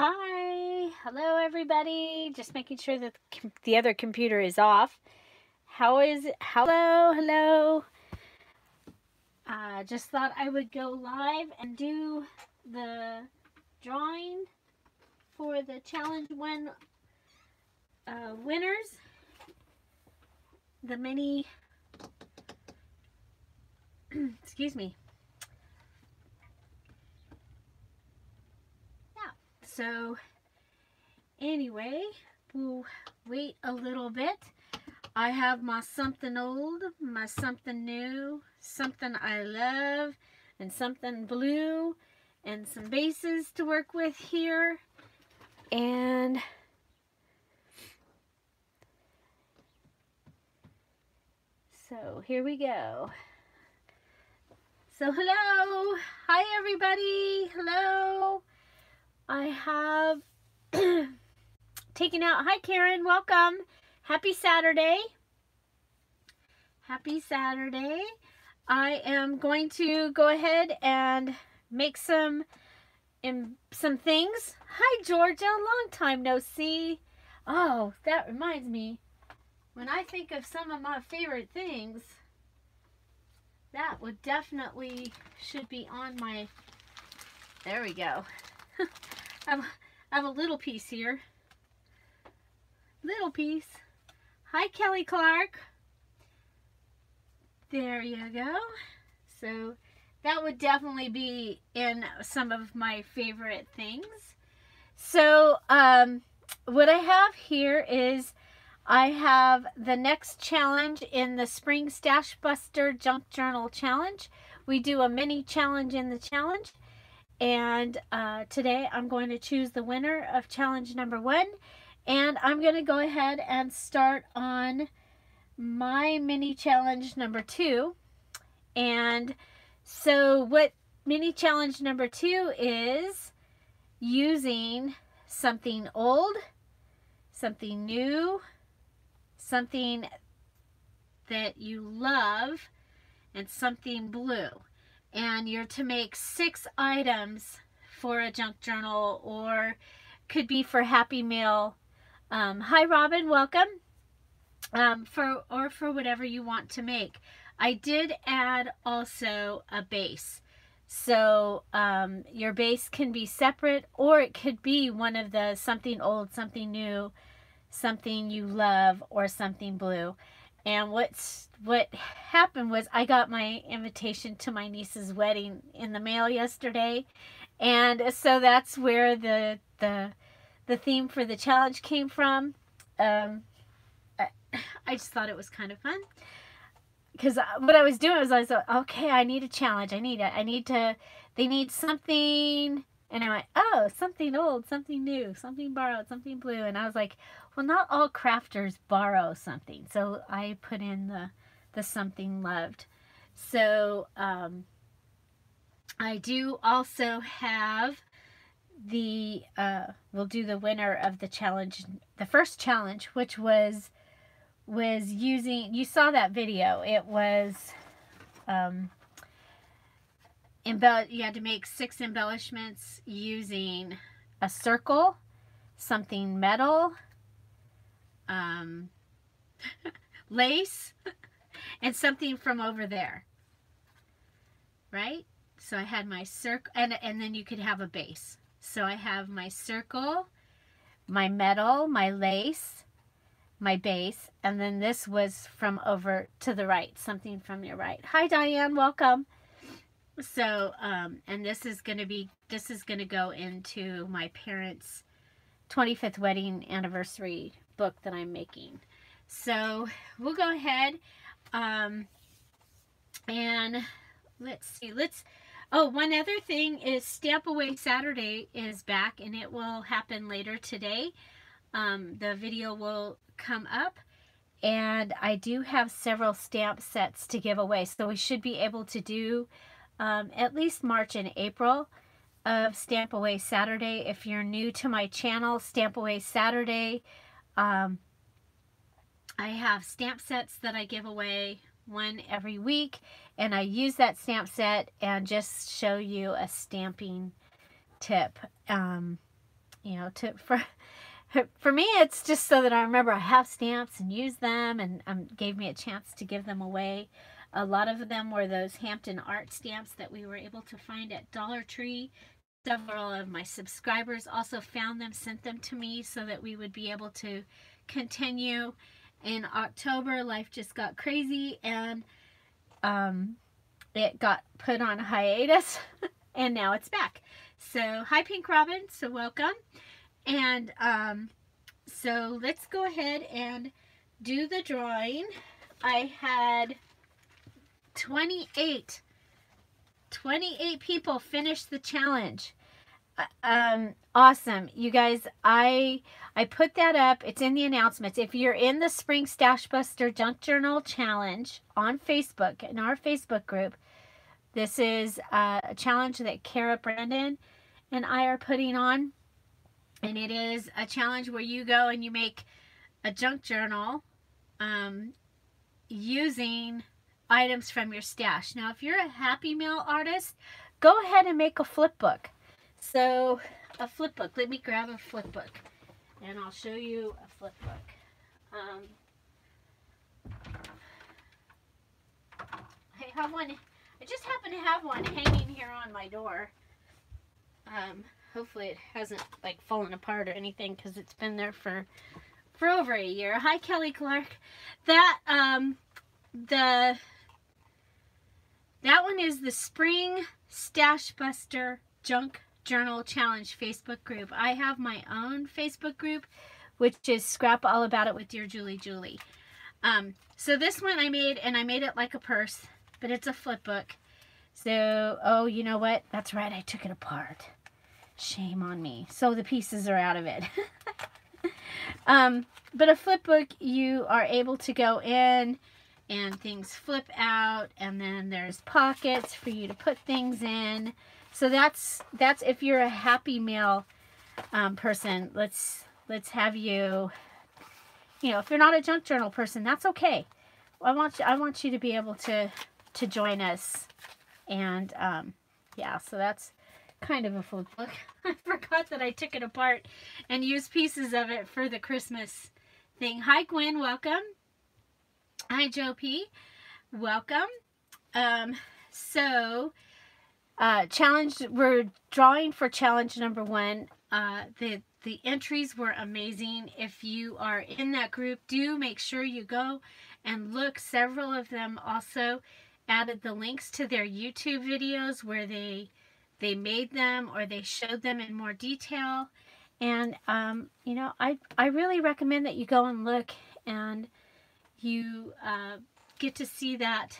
Hi, hello everybody. Just making sure that the other computer is off. How is it? Hello. Just thought I would go live and do the drawing for the challenge winners. The mini, excuse me. Yeah. So anyway, we'll wait a little bit. I have my something old, my something new, something I love, and something blue, and some bases to work with here. And so here we go. So hello. Hi everybody. Hello. I have taken out. Hi Karen. Welcome. Happy Saturday. Happy Saturday. I am going to go ahead and make some things. Hi Georgia, long time no see. Oh, that reminds me. When I think of some of my favorite things, that would definitely should be on my, there we go. I have a little piece here. Little piece. Hi Kelly Clark. There you go. So that would definitely be in some of my favorite things. So what I have here is I have the next challenge in the Spring Stash Buster Junk Journal Challenge. We do a mini challenge in the challenge. And today I'm going to choose the winner of challenge number 1. And I'm going to go ahead and start on my mini challenge number 2. And so what mini challenge number 2 is using something old, something new, something that you love, and something blue. And you're to make 6 items for a junk journal, or could be for Happy Meal. Hi Robin, welcome. For whatever you want to make. I did add also a base. So your base can be separate, or it could be one of the something old, something new, something you love, or something blue. And what happened was I got my invitation to my niece's wedding in the mail yesterday, and so that's where the theme for the challenge came from. I just thought it was kind of fun, because what I was doing was I was like, okay, I need a challenge. They need something. And I went, oh, something old, something new, something borrowed, something blue. And I was like, well, not all crafters borrow something. So I put in the something loved. So I do also have we'll do the winner of the challenge, the first challenge, which was using, you saw that video. It was, you had to make 6 embellishments using a circle, something metal, lace, and something from over there, right? So I had my circle, and then you could have a base. So I have my circle, my metal, my lace, my base, and then this was from over to the right, something from your right. Hi Diane, welcome. So and this is going to go into my parents' 25th wedding anniversary book that I'm making. So we'll go ahead and let's see. Oh, one other thing is Stamp Away Saturday is back, and it will happen later today. The video will come up, and I do have several stamp sets to give away, so we should be able to do at least March and April of Stamp Away Saturday. If you're new to my channel, Stamp Away Saturday, I have stamp sets that I give away, one every week, and I use that stamp set and just show you a stamping tip. you know, for me, it's just so that I remember I have stamps and use them, and gave me a chance to give them away. A lot of them were those Hampton art stamps that we were able to find at Dollar Tree. Several of my subscribers also found them, sent them to me so that we would be able to continue. In October, life just got crazy, and it got put on hiatus, and now it's back. So, hi Pink Robin, so welcome. And so let's go ahead and do the drawing. I had 28 people finish the challenge. Awesome. You guys, I put that up. It's in the announcements. If you're in the Spring Stash Buster Junk Journal Challenge on Facebook, in our Facebook group, this is a challenge that Kara, Brandon, and I are putting on. And it is a challenge where you go and you make a junk journal using items from your stash. Now, if you're a Happy Mail artist, go ahead and make a flip book. So, a flip book. Let me grab a flip book, and I'll show you a flip book. I have one. I just happen to have one hanging here on my door. Hopefully it hasn't like fallen apart or anything, because it's been there for over a year. Hi Kelly Clark. That that one is the Spring Stash Buster Junk Journal Challenge Facebook group. I have my own Facebook group, which is Scrap All About It with Dear Julie. So this one I made, and I made it like a purse, but it's a flip book. So, oh, you know what? That's right, I took it apart. Shame on me. So the pieces are out of it. But a flip book, you are able to go in and things flip out, and then there's pockets for you to put things in. So that's if you're a Happy Mail person. Let's have you. You know, if you're not a junk journal person, that's okay. I want you to be able to join us, and yeah. So that's kind of a flip book. I forgot that I took it apart and used pieces of it for the Christmas thing. Hi Gwen, welcome. Hi Joe P, welcome. So challenge, we're drawing for challenge number 1. The entries were amazing. If you are in that group, do make sure you go and look. Several of them also added the links to their YouTube videos where they made them, or they showed them in more detail. And you know, I really recommend that you go and look, and you get to see that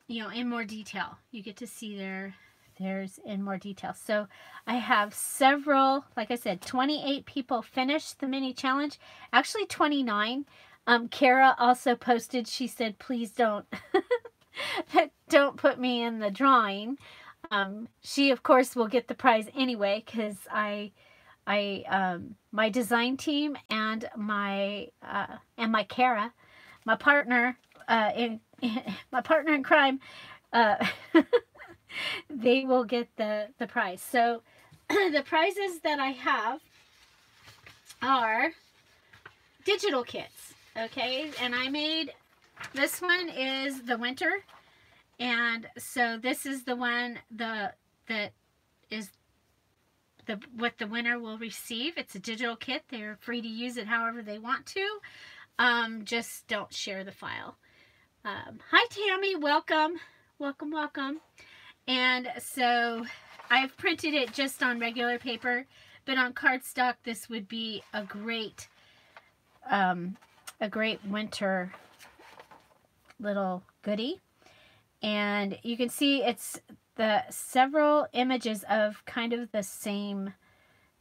you know, in more detail. You get to see theirs in more detail. So I have several, like I said, 28 people finished the mini challenge. Actually 29. Kara also posted, she said, please don't don't put me in the drawing. She of course will get the prize anyway, because my design team and my Kara, my partner in crime, they will get the prize. So the prizes that I have are digital kits, okay? And I made, this one is the winter, and so this is the one that is what the winner will receive. It's a digital kit. They're free to use it however they want to. Just don't share the file. Hi Tammy, welcome. And so I've printed it just on regular paper, but on cardstock this would be a great winter little goodie. And you can see it's the several images of kind of the same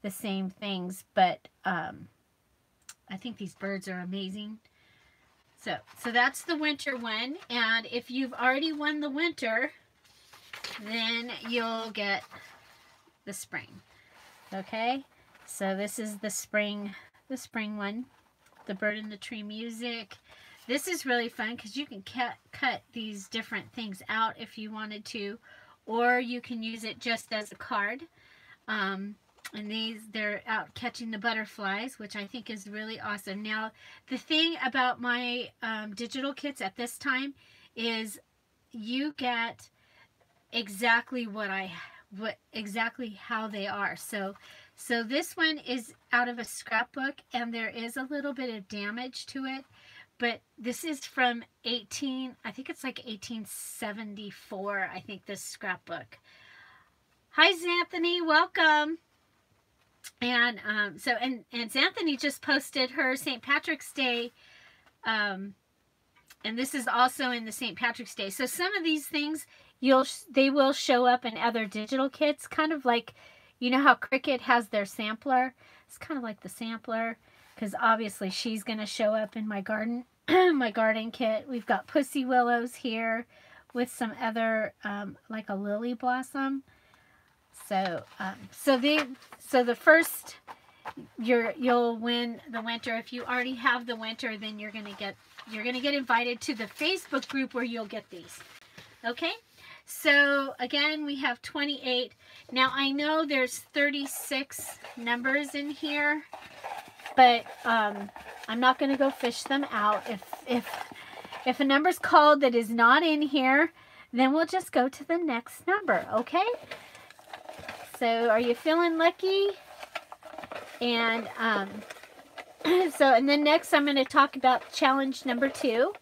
things, but I think these birds are amazing. So that's the winter one, and if you've already won the winter, then you'll get the spring. Okay, so this is the spring one, the bird in the tree music. This is really fun because you can cut these different things out if you wanted to, or you can use it just as a card. And they're out catching the butterflies, which I think is really awesome. Now, the thing about my digital kits at this time is you get exactly exactly how they are. So this one is out of a scrapbook, and there is a little bit of damage to it, but this is from I think it's like 1874, I think, this scrapbook. Hi, Xanthony, welcome. And and Xanthony just posted her St. Patrick's Day, and this is also in the St. Patrick's Day. So some of these things they will show up in other digital kits, kind of like, you know how Cricut has their sampler? It's kind of like the sampler, because obviously she's going to show up in my garden my garden kit. We've got pussy willows here with some other like a lily blossom. So the first, you'll win the winter. If you already have the winter, then you're gonna get invited to the Facebook group where you'll get these. Okay, so again, we have 28. Now I know there's 36 numbers in here, but I'm not gonna go fish them out. If a number's called that is not in here, then we'll just go to the next number. Okay. So are you feeling lucky? And and then next I'm going to talk about challenge number 2.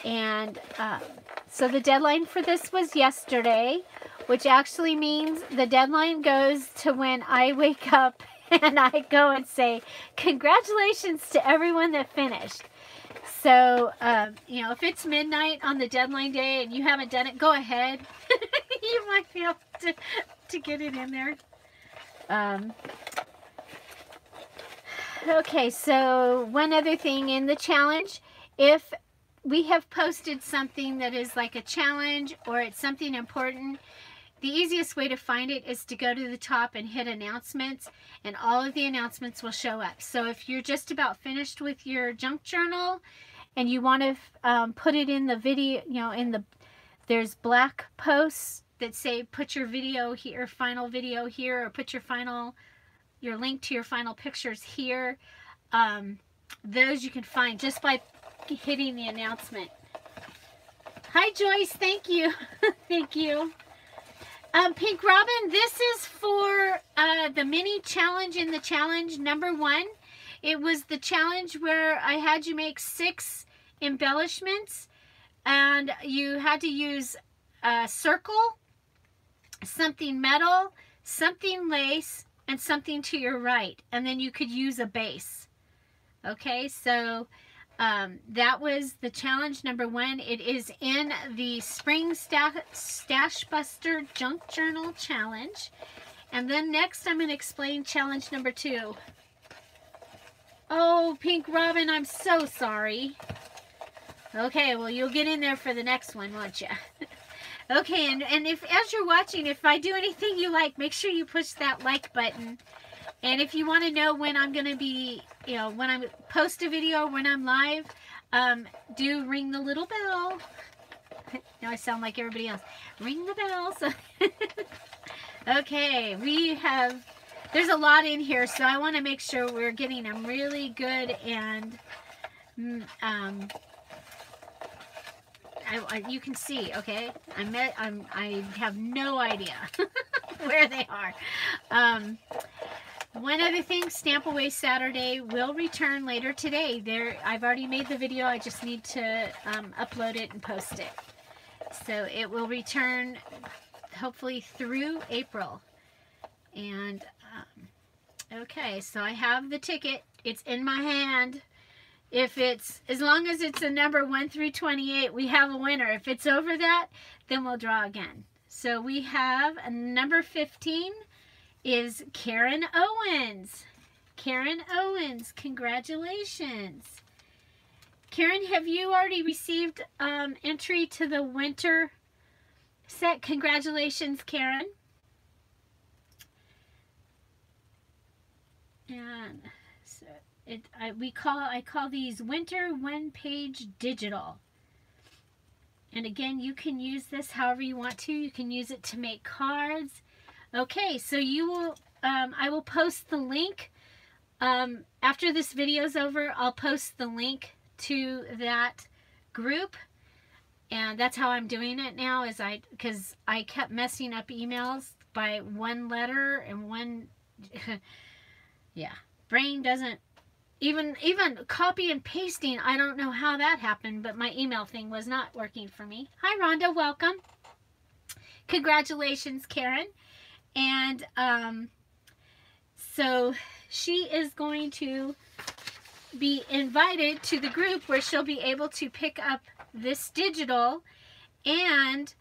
And so the deadline for this was yesterday, which actually means the deadline goes to when I wake up and I go and say, congratulations to everyone that finished. So, you know, if it's midnight on the deadline day and you haven't done it, go ahead. You might be able to get it in there. Okay, so one other thing in the challenge, if we have posted something that is like a challenge or it's something important, the easiest way to find it is to go to the top and hit announcements, and all of the announcements will show up. So if you're just about finished with your junk journal and you want to put it in the video, you know, there's black posts that say put your video here, final video here, or put your link to your final pictures here. Those you can find just by hitting the announcement. Hi Joyce, thank you. Thank you. Pink Robin, this is for the mini challenge in the challenge number 1. It was the challenge where I had you make 6 embellishments, and you had to use a circle, something metal, something lace, and something to your right, and then you could use a base. Okay, so that was the challenge number 1. It is in the Spring Stash Buster Junk Journal Challenge. And then next I'm going to explain challenge number 2. Oh, Pink Robin, I'm so sorry. Okay, well, you'll get in there for the next one, won't you? Okay, and if, as you're watching, if I do anything you like, make sure you push that like button. And if you want to know when I'm going to be, you know, when I post a video, when I'm live, do ring the little bell. Now I sound like everybody else. Ring the bell. So okay, there's a lot in here, so I want to make sure we're getting them really good, and you can see, okay? I have no idea where they are. One other thing, Stamp Away Saturday will return later today. I've already made the video. I just need to upload it and post it. So it will return hopefully through April. And okay, so I have the ticket. It's in my hand. If it's, as long as it's a number 1 through 28, we have a winner. If it's over that, then we'll draw again. So we have a number 15 is Karen Owens. Karen Owens, congratulations. Karen, have you already received entry to the winter set? Congratulations, Karen. And so I call these winter one-page digital. And again, you can use this however you want to. You can use it to make cards. Okay, so you will I will post the link. After this video is over, I'll post the link to that group. And that's how I'm doing it now, is because I kept messing up emails by one letter and one, yeah, brain doesn't, even copy and pasting, I don't know how that happened, but my email thing was not working for me. Hi, Rhonda, welcome. Congratulations, Karen. And so she is going to be invited to the group where she'll be able to pick up this digital. And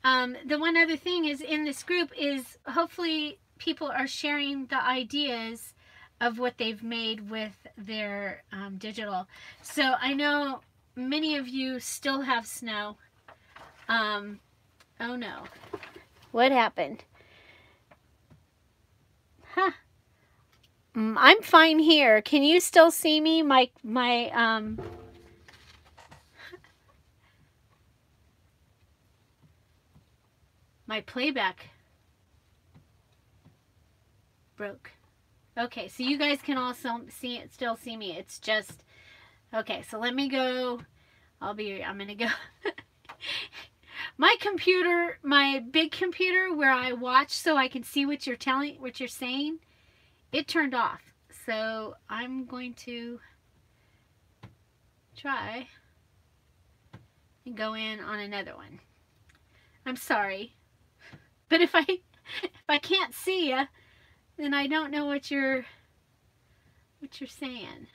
the one other thing is, in this group is hopefully people are sharing the ideas of what they've made with their digital. So I know many of you still have snow. Oh no. What happened? Huh. I'm fine here. Can you still see me? My playback broke. Okay, so you guys can also still see me. It's just, okay, so let me go. I'm gonna go. My computer, my big computer where I watch so I can see what you're saying, it turned off. So I'm going to try and go in on another one. I'm sorry. But if I can't see you, then I don't know what you're saying.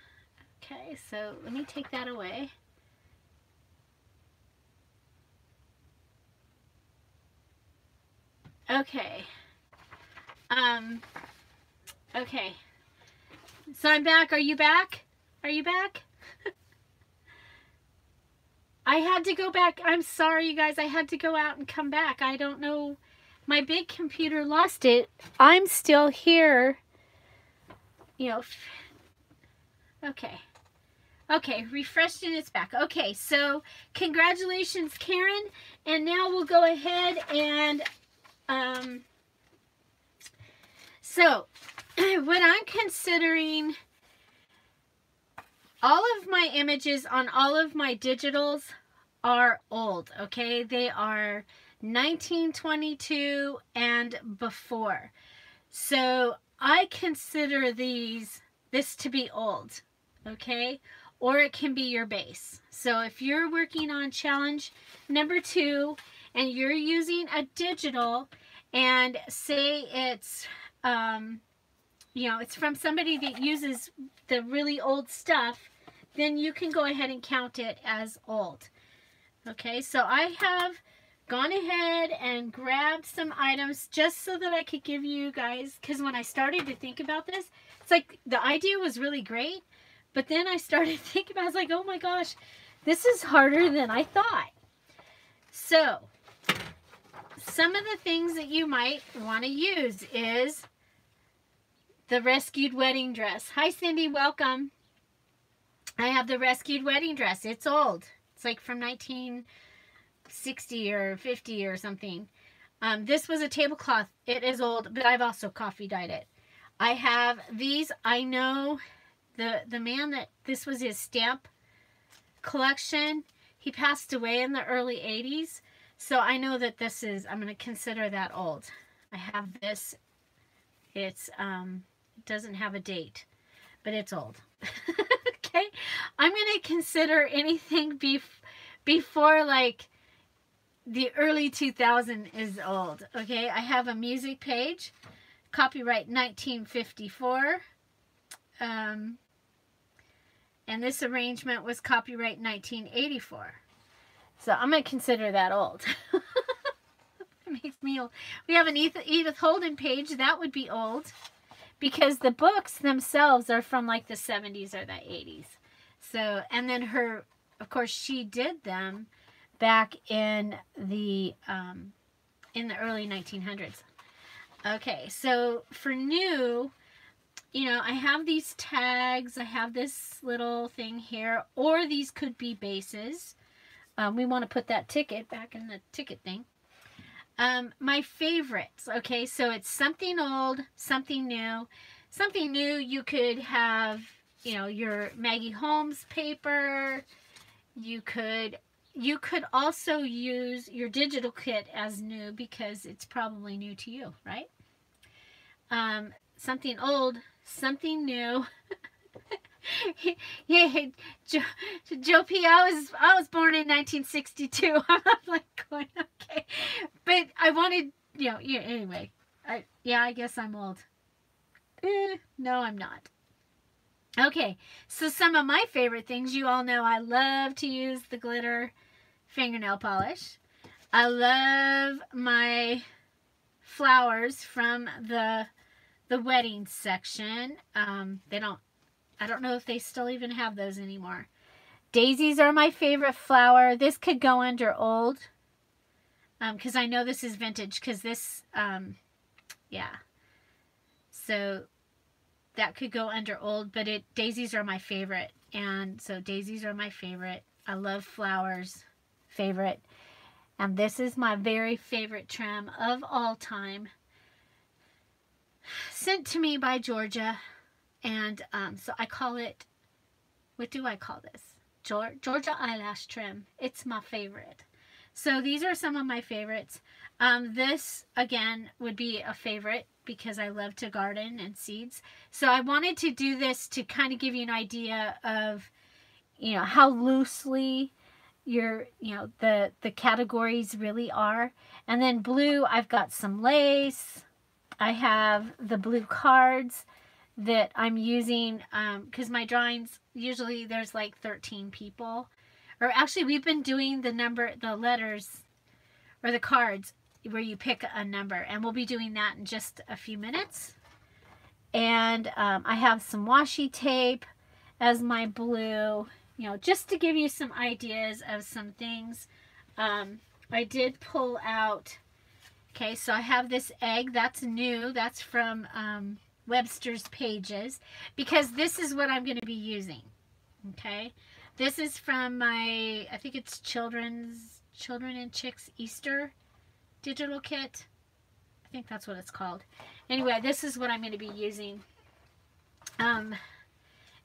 Okay, so let me take that away. Okay. Okay. So I'm back. Are you back? Are you back? I had to go back. I'm sorry, you guys. I had to go out and come back. I don't know. My big computer lost it. I'm still here. You know. Okay. Okay, refreshed and it's back. Okay, so congratulations, Karen. And now we'll go ahead and so what I'm considering, all of my images on all of my digitals are old, okay? They are 1922 and before. So I consider this to be old, okay? Or it can be your base. So if you're working on challenge number 2 and you're using a digital, and say it's you know, it's from somebody that uses the really old stuff, then you can go ahead and count it as old. Okay, so I have gone ahead and grabbed some items just so that I could give you guys, because when I started to think about this, it's like the idea was really great, but then I started thinking about it, I was like, oh my gosh, this is harder than I thought. So some of the things that you might want to use is the rescued wedding dress. Hi, Cindy. Welcome. I have the rescued wedding dress. It's old. It's like from 1960 or 50 or something. This was a tablecloth. It is old, but I've also coffee dyed it. I have these. I know the man that this was his stamp collection. He passed away in the early 80s. So I know that this is, I'm going to consider that old. I have this. It's, it doesn't have a date, but it's old. Okay. I'm going to consider anything before like the early 2000s is old. Okay. I have a music page, copyright 1954. And this arrangement was copyright 1984. So I'm going to consider that old. It makes me old. We have an Edith Holden page. That would be old. Because the books themselves are from like the 70s or the 80s. So, and then her, of course, she did them back in the early 1900s. Okay, so for new, you know, I have these tags. I have this little thing here. Or these could be bases. We want to put that ticket back in the ticket thing. My favorites. Okay, so it's something old, something new. Something new, you could have, you know, your Maggie Holmes paper. You could also use your digital kit as new because it's probably new to you, right? Something old, something new. Yeah, Joe, Joe P. I was born in 1962. I'm like going okay, but I wanted, you know. Yeah. Anyway, I guess I'm old. No, I'm not. Okay, so some of my favorite things, you all know I love to use the glitter fingernail polish. I love my flowers from the wedding section. They don't. I don't know if they still even have those anymore. Daisies are my favorite flower. This could go under old, because I know this is vintage. Because this, yeah. So that could go under old, but daisies are my favorite, and so daisies are my favorite. I love flowers, favorite, and this is my very favorite trim of all time, sent to me by Georgia, and so I call it. What do I call this? Georgia eyelash trim. It's my favorite. So these are some of my favorites. This again would be a favorite because I love to garden and seeds. So I wanted to do this to kind of give you an idea of, you know, how loosely the categories really are. And then blue, I've got some lace. I have the blue cards that I'm using because my drawings, usually there's like 13 people. Or actually, we've been doing the letters, or the cards where you pick a number. And we'll be doing that in just a few minutes. And I have some washi tape as my blue, you know, just to give you some ideas of some things. I did pull out, okay, so I have this egg. That's new. That's from Webster's Pages, because this is what I'm going to be using, okay? This is from my, I think it's Children and Chicks Easter digital kit. I think that's what it's called. Anyway, this is what I'm going to be using. And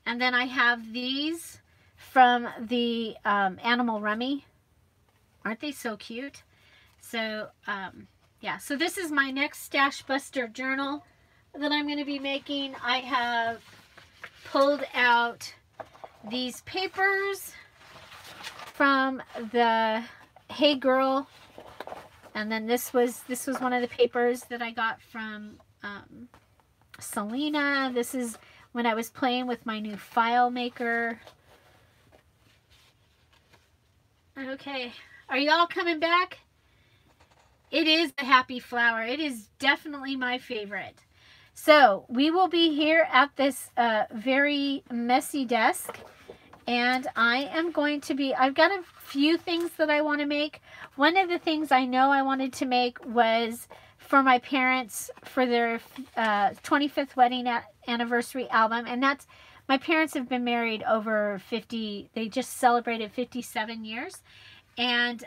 then I have these from the Animal Rummy. Aren't they so cute? So, yeah. So this is my next Stash Buster journal that I'm going to be making. I have pulled out these papers from the Hey Girl, and then this was one of the papers that I got from Selena. This is when I was playing with my new file maker. Okay, are y'all coming back? It is a happy flower. It is definitely my favorite. So we will be here at this very messy desk, and I am going to be, I've got a few things that I want to make. One of the things I know I wanted to make was for my parents for their 25th wedding anniversary album, and that's, my parents have been married over 50, they just celebrated 57 years, and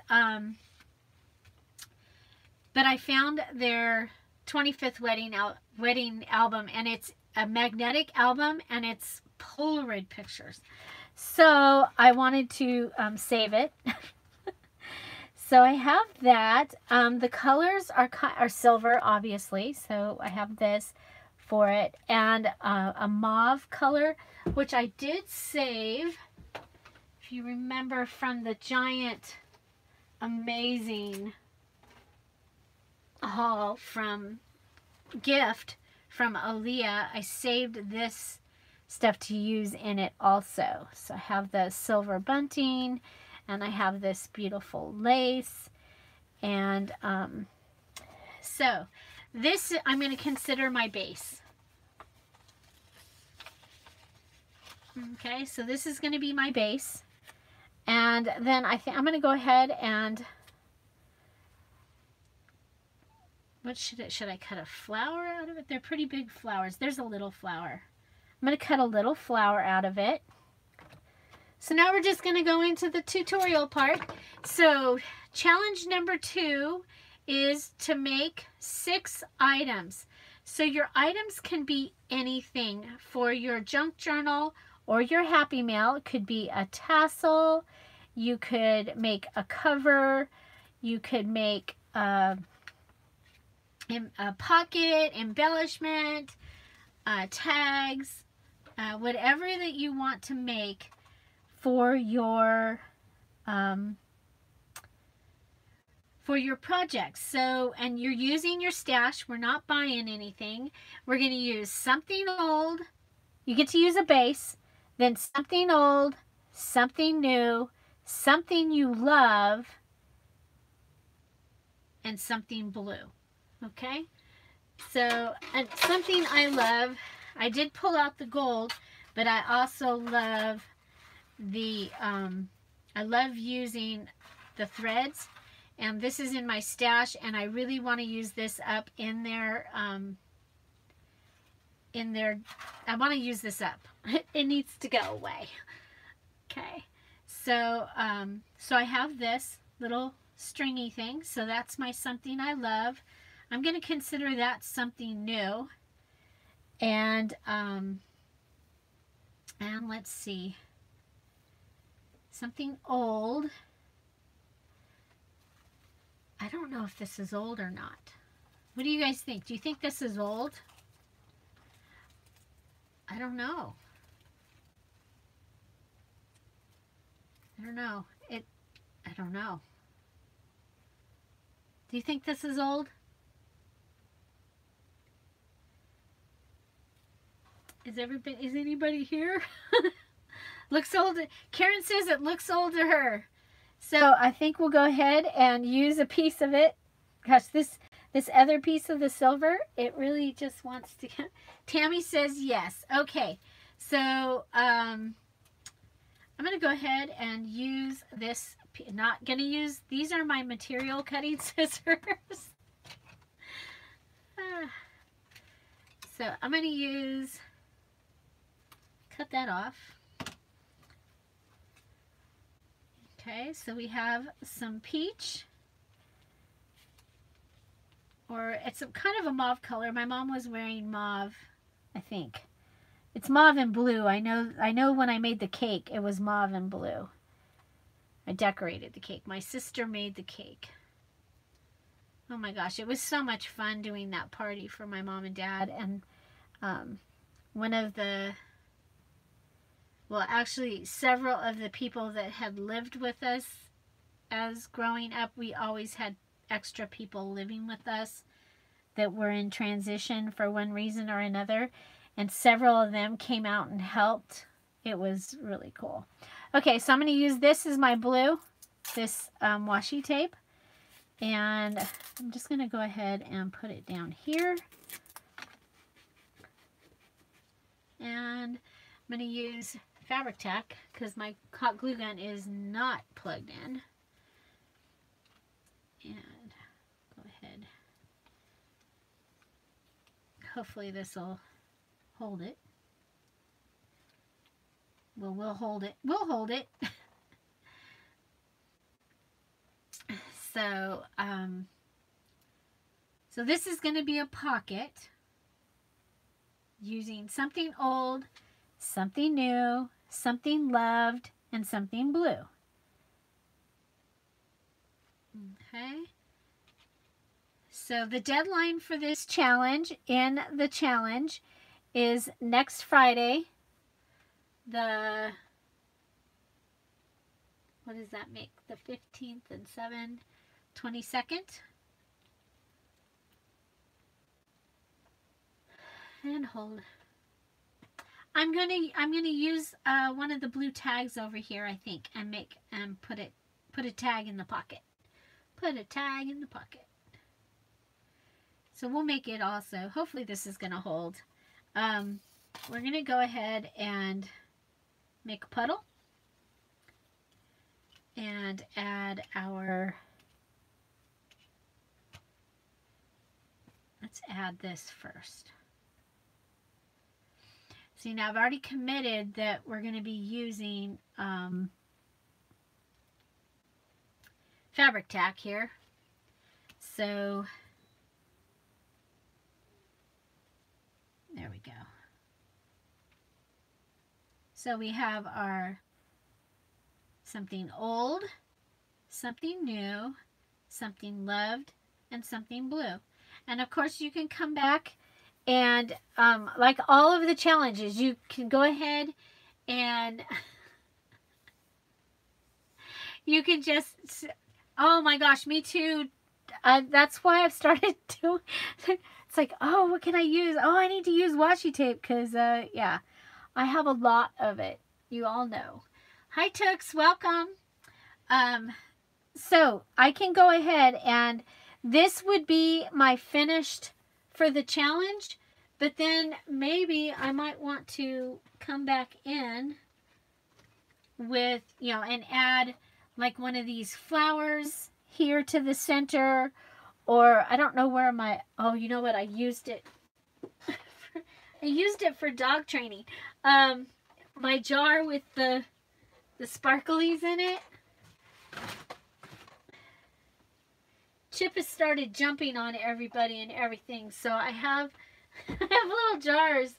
but I found their 25th wedding album, and it's a magnetic album, and it's Polaroid pictures. So I wanted to save it. So I have that. The colors are silver, obviously. So I have this for it, and a mauve color, which I did save, if you remember, from the giant, amazing haul from gift from Aaliyah. I saved this stuff to use in it also. So I have the silver bunting, and I have this beautiful lace, and so this I'm going to consider my base. Okay, so this is going to be my base, and then I think I'm going to go ahead and, what should I cut a flower out of it? They're pretty big flowers. There's a little flower. I'm going to cut a little flower out of it. So now we're just going to go into the tutorial part. So challenge number 2 is to make 6 items. So your items can be anything. For your junk journal or your happy mail, it could be a tassel, you could make a cover, you could make a pocket, embellishment, tags, whatever that you want to make for your projects. So, and you're using your stash. We're not buying anything. We're going to use something old. You get to use a base, then something old, something new, something you love, and something blue. Okay? So, and something I love, I did pull out the gold, but I also love the, I love using the threads. And this is in my stash, and I really want to use this up in there, I want to use this up. It needs to go away. Okay. So, so I have this little stringy thing. So that's my something I love. I'm going to consider that something new. And let's see. Something old. I don't know if this is old or not. What do you guys think? Do you think this is old? I don't know. I don't know. I don't know. Do you think this is old? Is anybody here? Looks old. Karen says it looks old to her. So I think we'll go ahead and use a piece of it. Gosh, this other piece of the silver, it really just wants to. Tammy says yes. Okay, so I'm going to go ahead and use this. Not going to use, these are my material cutting scissors. So I'm going to cut that off. Okay, so we have some peach, or it's kind of a mauve color. My mom was wearing mauve, I think. It's mauve and blue. I know when I made the cake, it was mauve and blue. I decorated the cake. My sister made the cake. Oh my gosh, it was so much fun doing that party for my mom and dad. And one of the, well, actually several of the people that had lived with us as growing up, we always had extra people living with us that were in transition for one reason or another. And several of them came out and helped. It was really cool. Okay, so I'm going to use this as my blue, this washi tape. And I'm just going to go ahead and put it down here. And I'm going to use fabric tack because my hot glue gun is not plugged in. And go ahead. Hopefully this will hold it. Well, we'll hold it. We'll hold it. So, so this is going to be a pocket using something old, something new, something loved, and something blue. Okay. So the deadline for this challenge in the challenge is next Friday. What does that make? The 15th and 22nd. And hold. I'm gonna use one of the blue tags over here, I think, and put a tag in the pocket. Put a tag in the pocket. So we'll make it also. Hopefully this is gonna hold. We're gonna go ahead and make a puddle and add our, let's add this first. See, now I've already committed that we're going to be using fabric tack here. So there we go. So we have our something old, something new, something loved, and something blue. And of course you can come back and like all of the challenges, you can go ahead and you can just, oh my gosh, me too. That's why I've started to, it's like, oh, what can I use? Oh, I need to use washi tape because, yeah, I have a lot of it. You all know. Hi, Tooks. Welcome. So I can go ahead and this would be my finished for the challenge, but then maybe I might want to come back in with, you know, and add like one of these flowers here to the center, or I don't know where my, oh, you know what, I used it. I used it for dog training. My jar with the sparklies in it. Chip has started jumping on everybody and everything, so I have I have little jars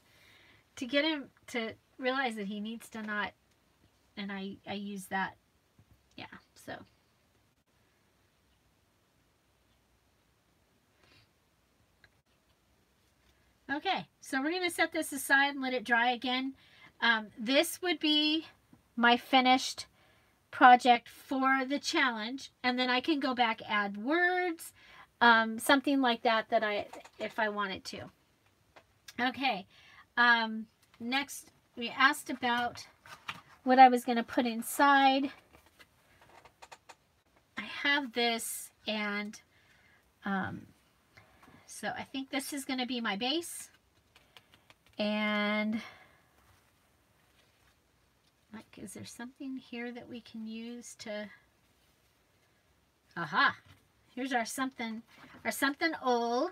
to get him to realize that he needs to not, and I use that. Yeah, so. Okay, so we're going to set this aside and let it dry again. This would be my finished project for the challenge, and then I can go back, add words, something like that if I wanted to. Okay, next we asked about what I was going to put inside. I have this, and so I think this is going to be my base, and like, is there something here that we can use to, aha, here's our something old.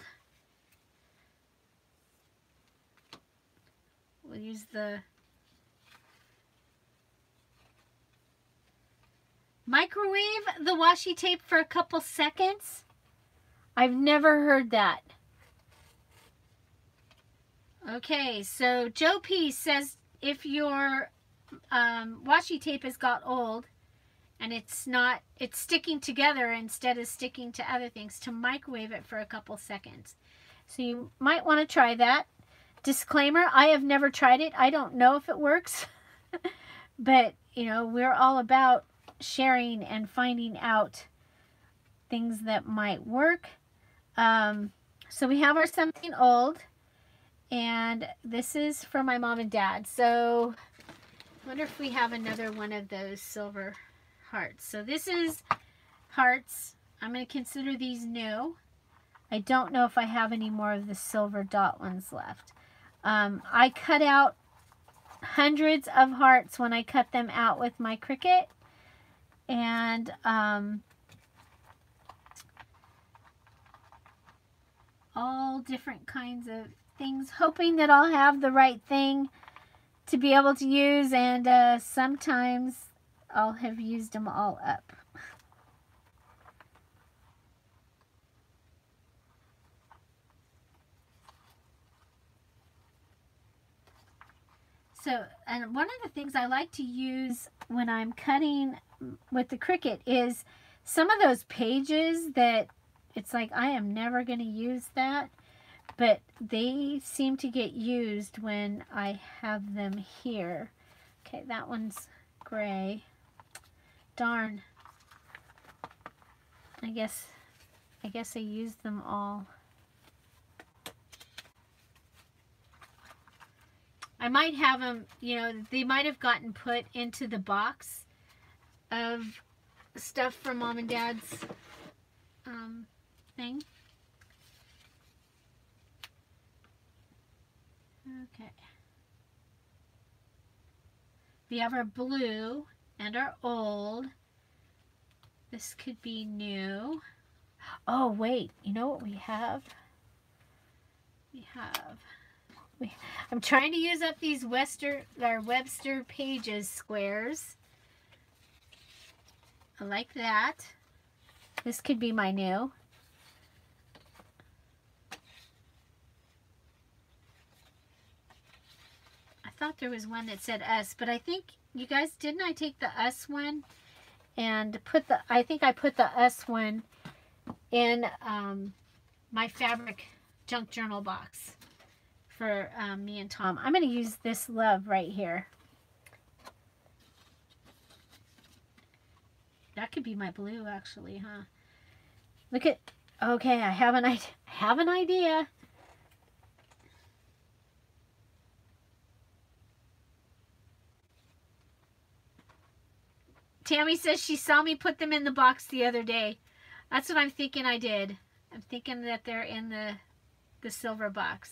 We'll use the microwave the washi tape for a couple seconds. I've never heard that. Okay, so Joe P says if your washi tape has got old and it's sticking together instead of sticking to other things, to microwave it for a couple seconds. So you might want to try that. Disclaimer, I have never tried it. I don't know if it works. But, you know, we're all about sharing and finding out things that might work. So we have our something old, and this is for my mom and dad. So I wonder if we have another one of those silver hearts. So this is hearts. I'm going to consider these new. I don't know if I have any more of the silver dot ones left. I cut out hundreds of hearts when I cut them out with my Cricut, and all different kinds of things, hoping that I'll have the right thing to be able to use, and sometimes I'll have used them all up. So, and one of the things I like to use when I'm cutting with the Cricut is some of those pages that it's like I am never going to use that, but they seem to get used when I have them here. Okay, that one's gray. Darn. I guess I used them all. I might have them, you know, they might have gotten put into the box of stuff from Mom and Dad's thing. Okay. We have our blue and our old. This could be new. Oh, wait. You know what we have? I'm trying to use up these Webster Pages squares. I like that. This could be my new. thought there was one that said us, but I think, you guys, didn't I take the us one and I think I put the us one in my fabric junk journal box for me and Tom. I'm going to use this love right here. That could be my blue, actually, huh? Look at, okay, I have an idea. Tammy says she saw me put them in the box the other day. That's what I'm thinking I did. I'm thinking that they're in the silver box.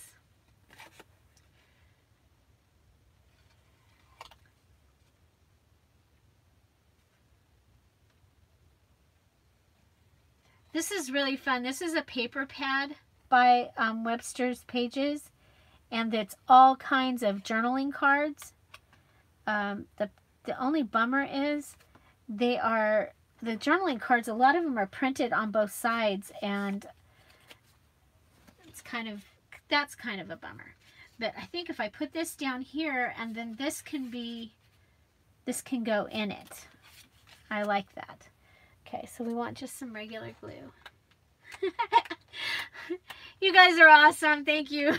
This is really fun. This is a paper pad by Webster's Pages, and it's all kinds of journaling cards. The only bummer is the journaling cards, a lot of them are printed on both sides, and that's kind of a bummer. But I think if I put this down here, and then this can go in it. I like that. Okay, so we want just some regular glue. You guys are awesome. Thank you.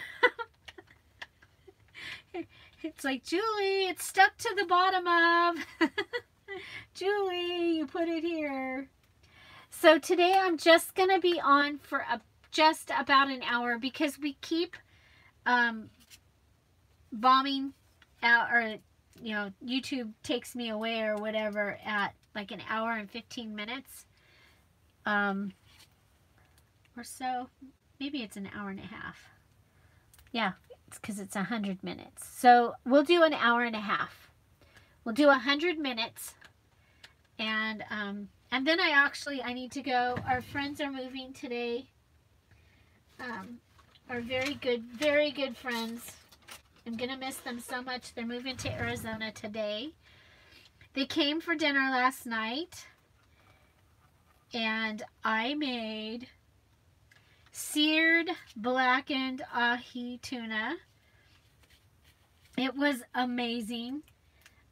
It's like, Julie, it's stuck to the bottom of. Julie, you put it here. So today I'm just going to be on for just about an hour because we keep bombing out, or, you know, YouTube takes me away or whatever at like an hour and 15 minutes or so. Maybe it's an hour and a half. Yeah, it's because it's 100 minutes. So we'll do an hour and a half. We'll do 100 minutes. And then I need to go. Our friends are moving today. Our very good friends. I'm going to miss them so much. They're moving to Arizona today. They came for dinner last night, and I made seared blackened ahi tuna. It was amazing.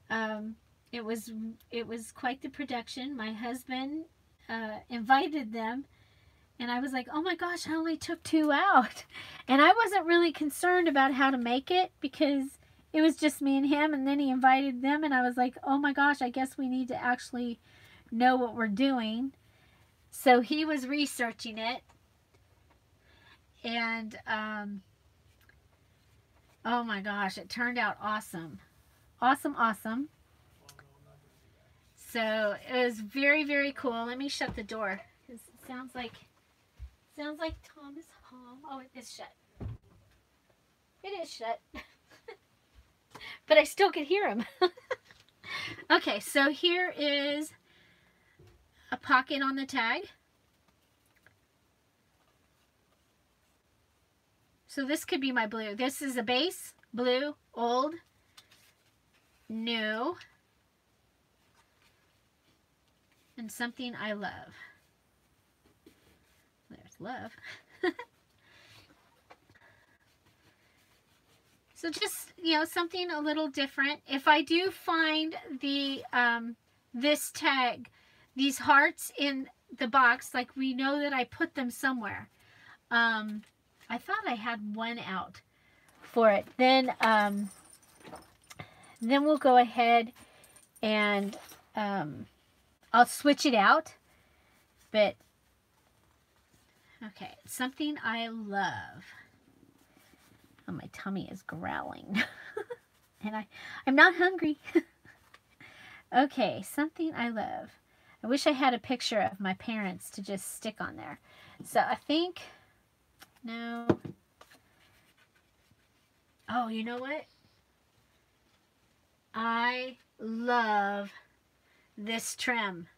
It was quite the production. My husband invited them, and I was like, oh my gosh, I only took 2 out. And I wasn't really concerned about how to make it because it was just me and him, and then he invited them, and I was like, oh my gosh, I guess we need to actually know what we're doing. So he was researching it, and oh my gosh, it turned out awesome. Awesome. So it was very cool. Let me shut the door because it sounds like Tom is home. Oh, it is shut. It is shut. But I still could hear him. Okay, so here is a pocket on the tag. So this could be my blue. This is a base, blue, old, new, and something I love. There's love. So just, you know, something a little different. If I do find the this tag, these hearts in the box, like we know that I put them somewhere. I thought I had one out for it. Then we'll go ahead and I'll switch it out. But okay, something I love. Oh, my tummy is growling. And I'm not hungry. Okay, something I love. I wish I had a picture of my parents to just stick on there. So I think, no. Oh, you know what? I love this trim.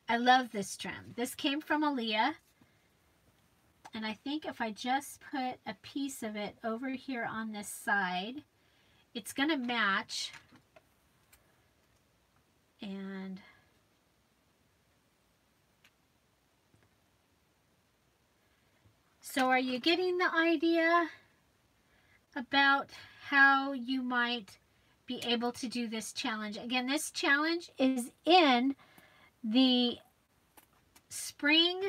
I love this trim. This came from Aaliyah. And I think if I just put a piece of it over here on this side, it's going to match. And so are you getting the idea? about how you might be able to do this challenge. Again, this challenge is in the Spring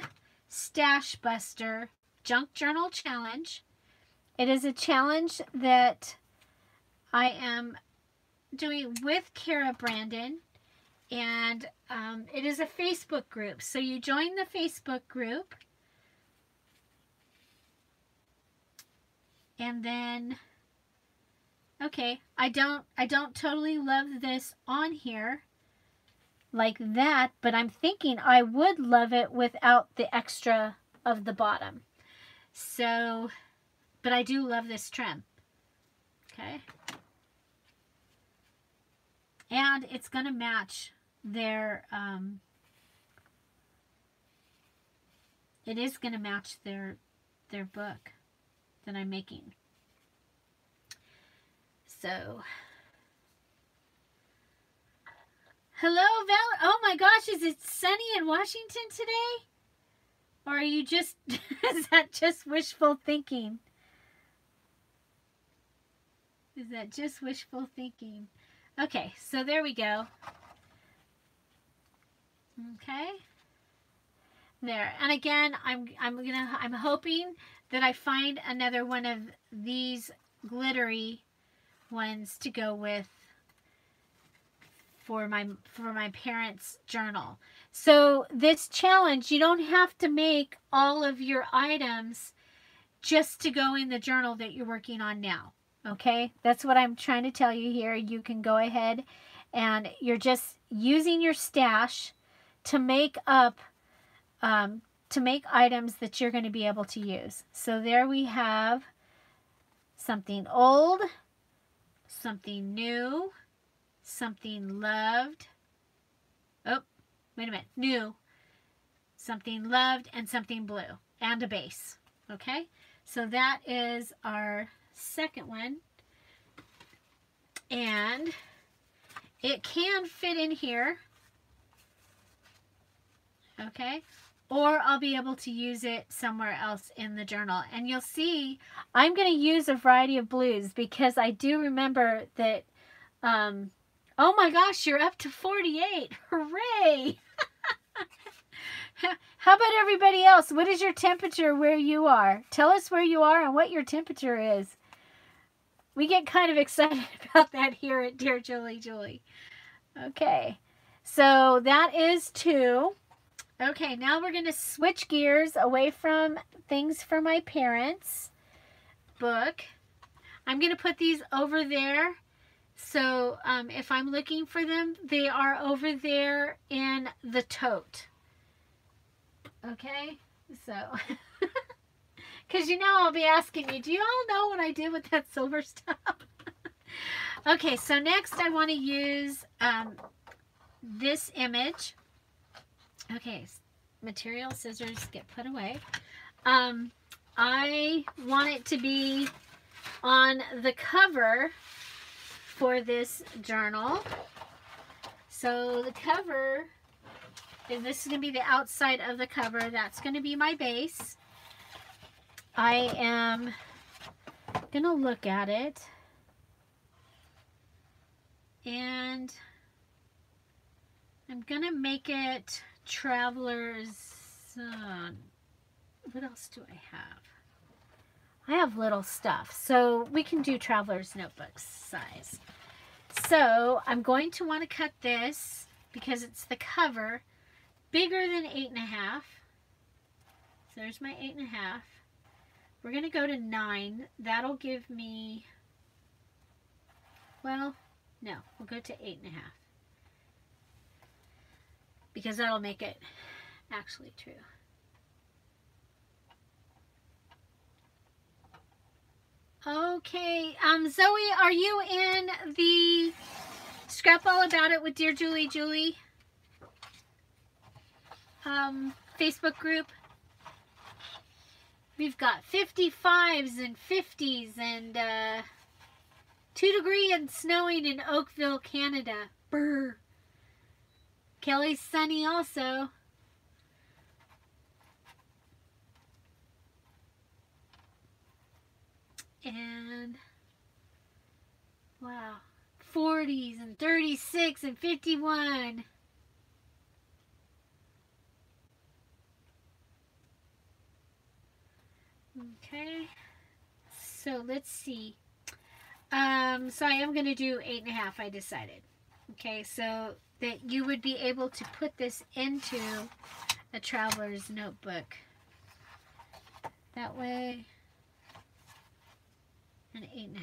Stash Buster Junk Journal Challenge. It is a challenge that I am doing with Kara Brandon, and it is a Facebook group. So you join the Facebook group, and then, okay, I don't totally love this on here like that, but I'm thinking I would love it without the extra of the bottom. So, but I do love this trim. Okay. And it's going to match their, it is going to match their book that I'm making. So, hello, Val. Oh my gosh, is it sunny in Washington today? Or are you just, is that just wishful thinking? Is that just wishful thinking? Okay, so there we go. Okay. There. And again, I'm hoping that I find another one of these glittery ones to go with for my parents' journal. So this challenge, you don't have to make all of your items just to go in the journal that you're working on now. Okay, that's what I'm trying to tell you here. You can go ahead and you're just using your stash to make up, to make items that you're going to be able to use. So there we have something old, something new, something loved. Oh, wait a minute. New, something loved, and something blue, and a base. Okay, so that is our second one, and it can fit in here, okay, or I'll be able to use it somewhere else in the journal. And you'll see I'm going to use a variety of blues because I do remember that, oh my gosh, you're up to 48. Hooray! How about everybody else? What is your temperature where you are? Tell us where you are and what your temperature is. We get kind of excited about that here at Dear Julie. Okay, so that is 2. Okay, now we're going to switch gears away from things for my parents' book. I'm going to put these over there. So if I'm looking for them, they are over there in the tote. Okay, so... Because you know I'll be asking you, do you all know what I did with that silver stuff? Okay, so next I want to use this image. Okay, material, scissors get put away. I want it to be on the cover for this journal. So the cover, and this is going to be the outside of the cover. That's going to be my base. I am going to look at it, and I'm going to make it Traveler's, what else do I have? I have little stuff, so we can do Traveler's Notebooks size. So I'm going to want to cut this, because it's the cover, bigger than 8.5. So there's my 8.5. We're going to go to 9. That'll give me, well, no, we'll go to 8.5. Because that'll make it actually true. Okay, Zoe, are you in the Scrap All About It with Dear Julie Facebook group? We've got 55s and 50s and 2 degrees and snowing in Oakville, Canada. Brr. Kelly's sunny also. And Wow. 40s and 36 and 51. Okay. So let's see. So I am going to do 8.5, I decided. Okay, so that you would be able to put this into a traveler's notebook. That way, an 8.5.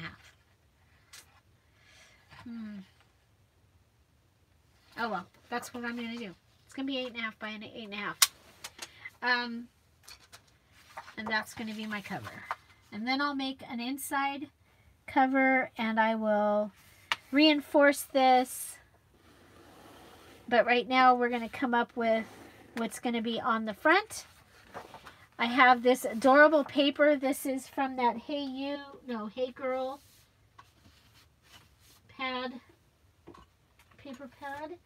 Oh well, that's what I'm going to do. It's going to be 8.5 by an 8.5. And that's going to be my cover. And then I'll make an inside cover and I will reinforce this. But right now we're going to come up with what's going to be on the front. I have this adorable paper. This is from that Hey Girl pad, paper pad.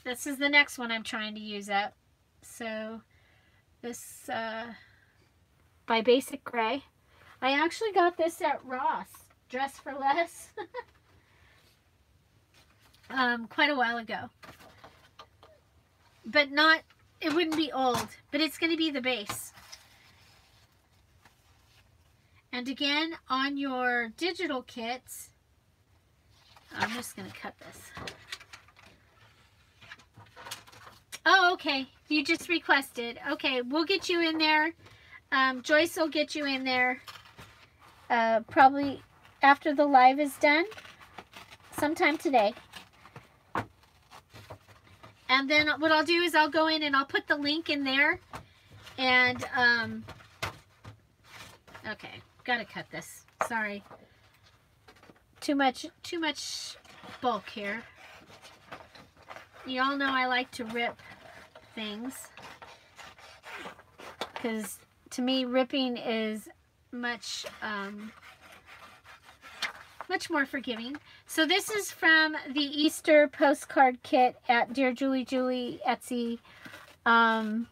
This is the next one I'm trying to use up. So this by Basic Gray. I actually got this at Ross, Dress for Less, quite a while ago. But it wouldn't be old, but it's going to be the base. And again, on your digital kits, I'm just going to cut this. Oh, okay. You just requested. Okay, we'll get you in there. Joyce will get you in there probably after the live is done, sometime today. And then what I'll do is I'll go in and I'll put the link in there. And, okay, gotta cut this. Sorry. Too much bulk here. You all know I like to rip things. Because to me, ripping is much more forgiving. So this is from the Easter postcard kit at Dear Julie Etsy. I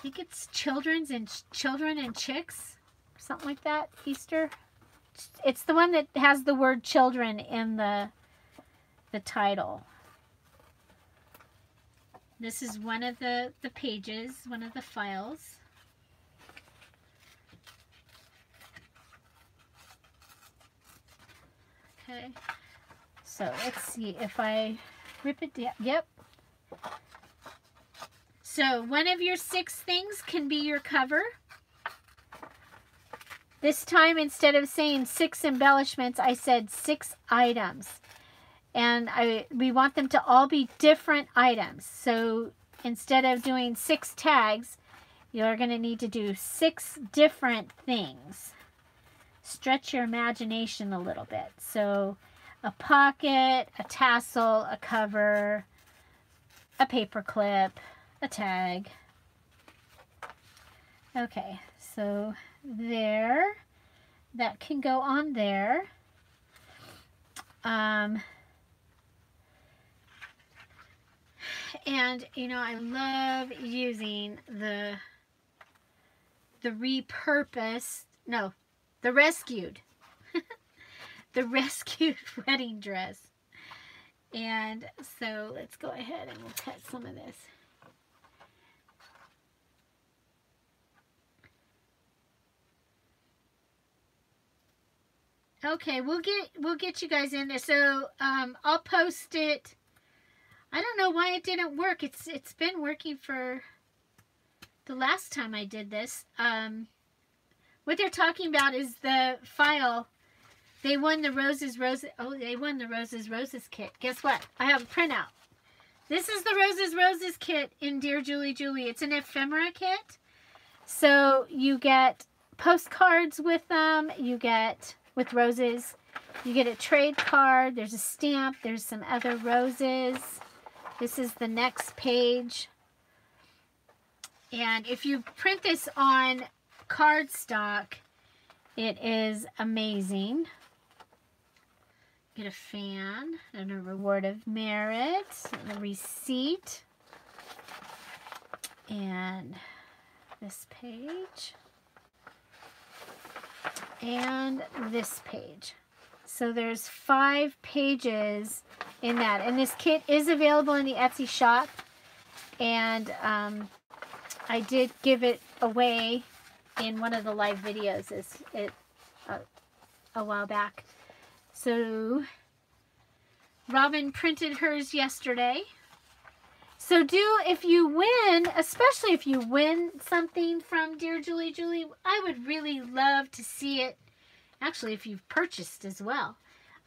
think it's Children and Chicks, something like that. Easter. It's the one that has the word children in the title. This is one of the pages, one of the files. Okay, so let's see if I rip it down. Yep. So one of your 6 things can be your cover. This time, instead of saying 6 embellishments, I said 6 items. And we want them to all be different items. So instead of doing 6 tags, you're going to need to do 6 different things. Stretch your imagination a little bit. So a pocket, a tassel, a cover, a paper clip, a tag. Okay, so there. That can go on there. And, you know, I love using the rescued. The rescued wedding dress. And so let's go ahead and we'll cut some of this. Okay, we'll get you guys in there. So I'll post it. I don't know why it didn't work. It's been working for the last time I did this. What they're talking about is the file. They won the Roses kit. Guess what? I have a printout. This is the Roses kit in Dear Julie. It's an ephemera kit. So you get postcards with them. You get with roses. You get a trade card. There's a stamp. There's some other roses. This is the next page. And if you print this on cardstock, it is amazing. Get a fan and a reward of merit and a receipt. And this page. and this page. So there's 5 pages in that. And this kit is available in the Etsy shop. And I did give it away in one of the live videos a while back. So Robin printed hers yesterday. So if you win, especially if you win something from Dear Julie Julie, I would really love to see it. Actually, if you've purchased as well,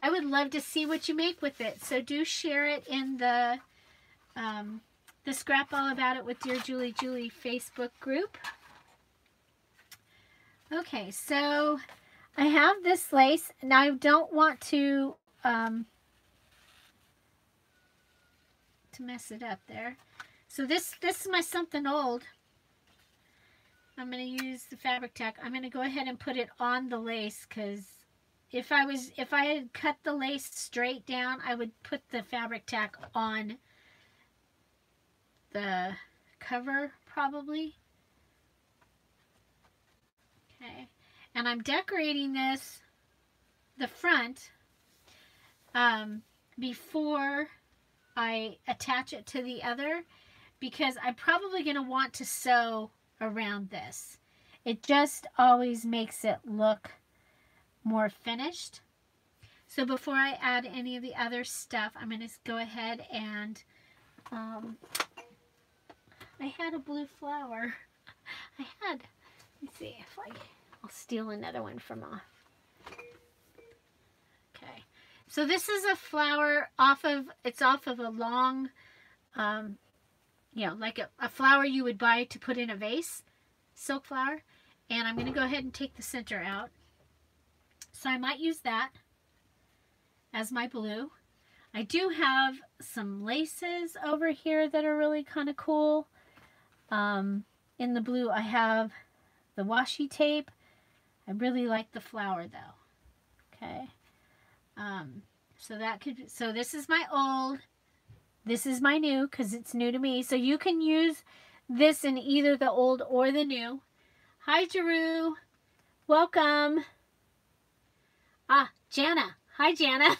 I would love to see what you make with it. So do share it in the Scrap All About It with Dear Julie Julie Facebook group. Okay, so I have this lace. Now I don't want to mess it up there. So this is my something old. I'm going to use the fabric tack. I'm going to go ahead and put it on the lace, because if I had cut the lace straight down, I would put the fabric tack on the cover probably. Okay, and I'm decorating the front before I attach it to the other, because I'm probably going to want to sew around this. It just always makes it look more finished. So before I add any of the other stuff, I'm going to go ahead and I had a blue flower. Let me see if I'll steal another one from off. Okay. So this is a flower off of a long, you know, like a flower you would buy to put in a vase, silk flower. And I'm going to go ahead and take the center out. So I might use that as my blue. I do have some laces over here that are really kind of cool. In the blue, I have the washi tape. I really like the flower though. Okay. So this is my old, this is my new, because it's new to me. So you can use this in either the old or the new. Hi, Jeru. Welcome. Ah, Jana. Hi, Jana.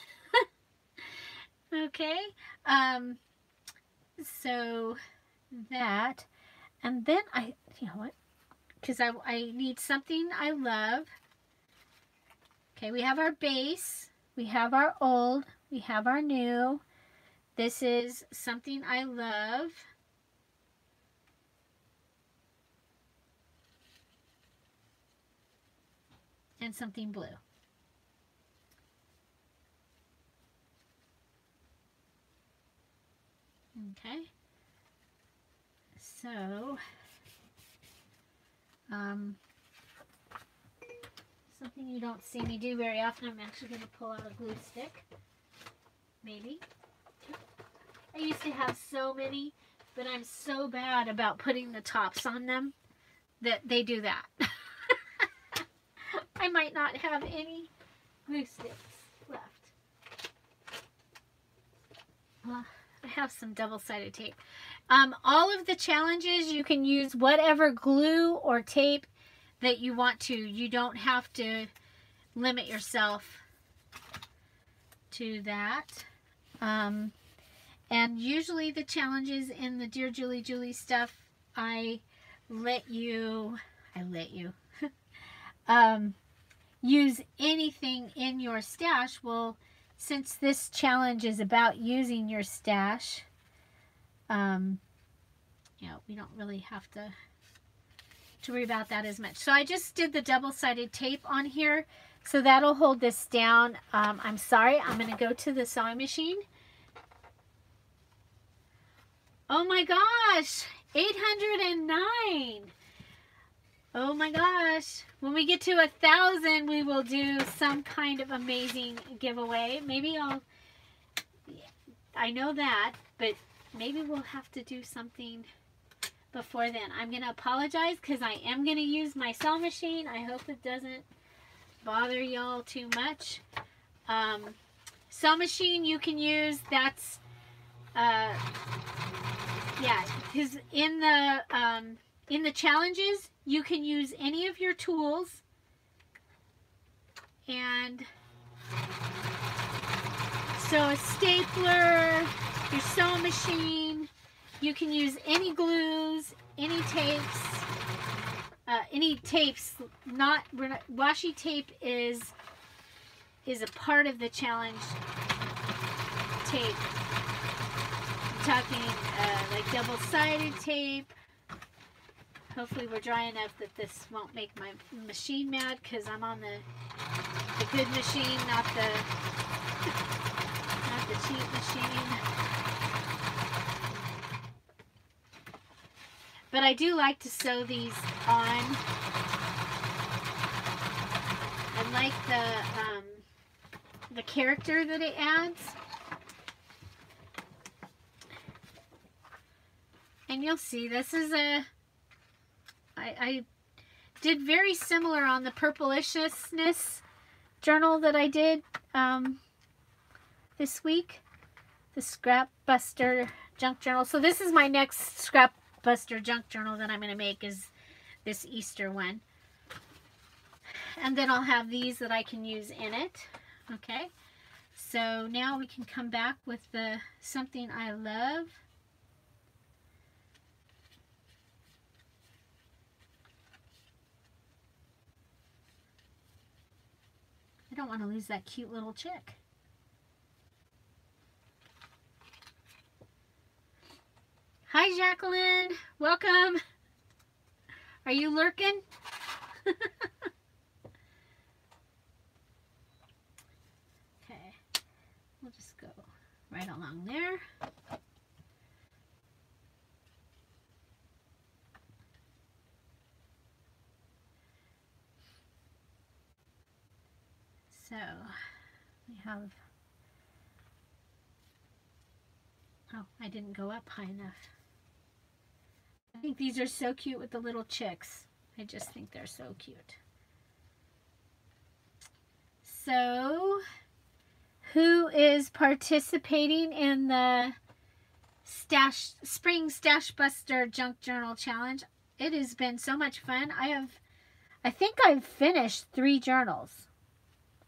Okay. So that, and then you know what? Because I need something I love. Okay, we have our base. We have our old. We have our new. This is something I love. And something blue. Okay. So, something you don't see me do very often, I'm actually going to pull out a glue stick. Maybe. I used to have so many, but I'm so bad about putting the tops on them that they do that. I might not have any glue sticks left. I have some double-sided tape. All of the challenges, you can use whatever glue or tape that you want to. You don't have to limit yourself to that. And usually the challenges in the Dear Julie Julie stuff, I let you use anything in your stash. Well, since this challenge is about using your stash, you know, we don't really have to worry about that as much. So I just did the double-sided tape on here, so that'll hold this down. I'm sorry, I'm going to go to the sewing machine. Oh my gosh, 809. Oh my gosh. When we get to 1,000, we will do some kind of amazing giveaway. Maybe I know that, but maybe we'll have to do something before then. I'm going to apologize because I am going to use my sewing machine. I hope it doesn't bother y'all too much. Sewing machine you can use, that's, yeah, because in the challenges, you can use any of your tools. And so a stapler, your sewing machine, you can use any glues, any tapes, washi tape is a part of the challenge tape. I'm talking like double-sided tape. Hopefully we're dry enough that this won't make my machine mad, because I'm on the good machine, not the cheap machine. But I do like to sew these on. I like the character that it adds. And you'll see this is I did very similar on the Purplishness journal that I did this week, the Scrap Buster Junk Journal. So this is my next Scrap Buster Junk Journal that I'm going to make, is this Easter one. And then I'll have these that I can use in it. Okay, so now we can come back with the Something I Love. I don't want to lose that cute little chick. Hi, Jacqueline. Welcome. Are you lurking? Okay. We'll just go right along there. So we have, oh, I didn't go up high enough. I think these are so cute with the little chicks. I just think they're so cute. So, who is participating in the Spring Stash Buster Junk Journal Challenge? It has been so much fun. I think I've finished 3 journals.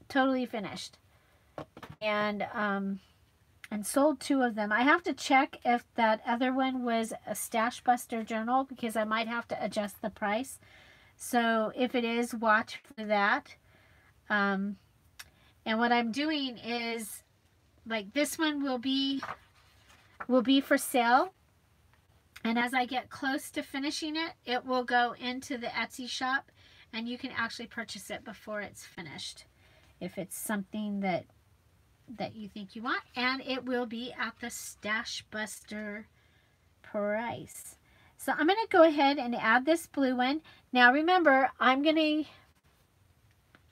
Totally finished. And sold 2 of them. I have to check if that other one was a Stash Buster journal, because I might have to adjust the price. So if it is, watch for that. And what I'm doing is, like, this one will be for sale. And as I get close to finishing it, it will go into the Etsy shop, and you can actually purchase it before it's finished, if it's something that you think you want, and it will be at the Stash Buster price. So I'm going to go ahead and add this blue one. Now remember, I'm going to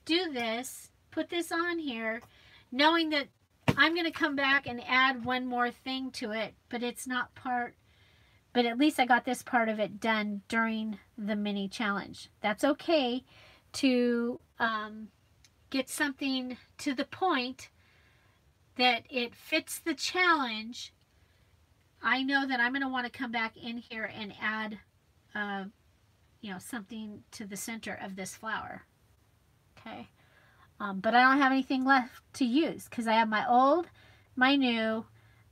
do this, put this on here, knowing that I'm going to come back and add one more thing to it, but it's not part, but at least I got this part of it done during the mini challenge. That's okay to get something to the point that it fits the challenge. I know that I'm going to want to come back in here and add, you know, something to the center of this flower. Okay. But I don't have anything left to use, because I have my old, my new,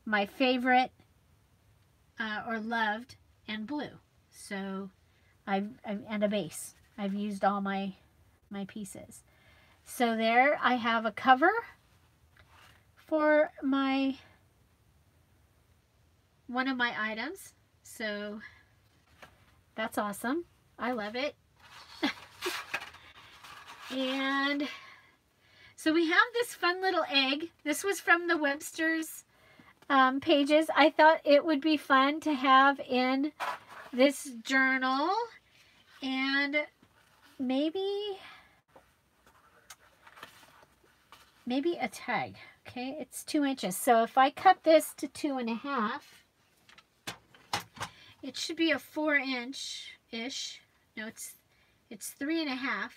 my favorite, or loved, and blue. So and a base. I've used all my pieces. So there I have a cover for one of my items. So that's awesome. I love it. And so we have this fun little egg. This was from the Webster's pages. I thought it would be fun to have in this journal, and maybe a tag. Okay, it's 2 inches. So if I cut this to 2.5, it should be a 4-inch-ish. No, it's 3.5.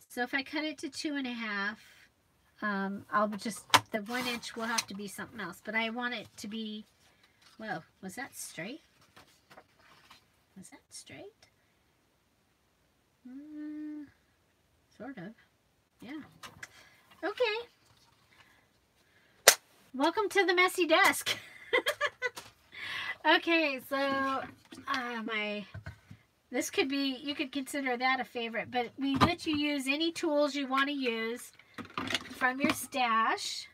So if I cut it to 2.5, I'll just, the 1 inch will have to be something else. But I want it to be, well, was that straight? Was that straight? Sort of. Yeah. Okay. Welcome to the messy desk. Okay, so this could be, you could consider that a favorite, but we let you use any tools you want to use from your stash.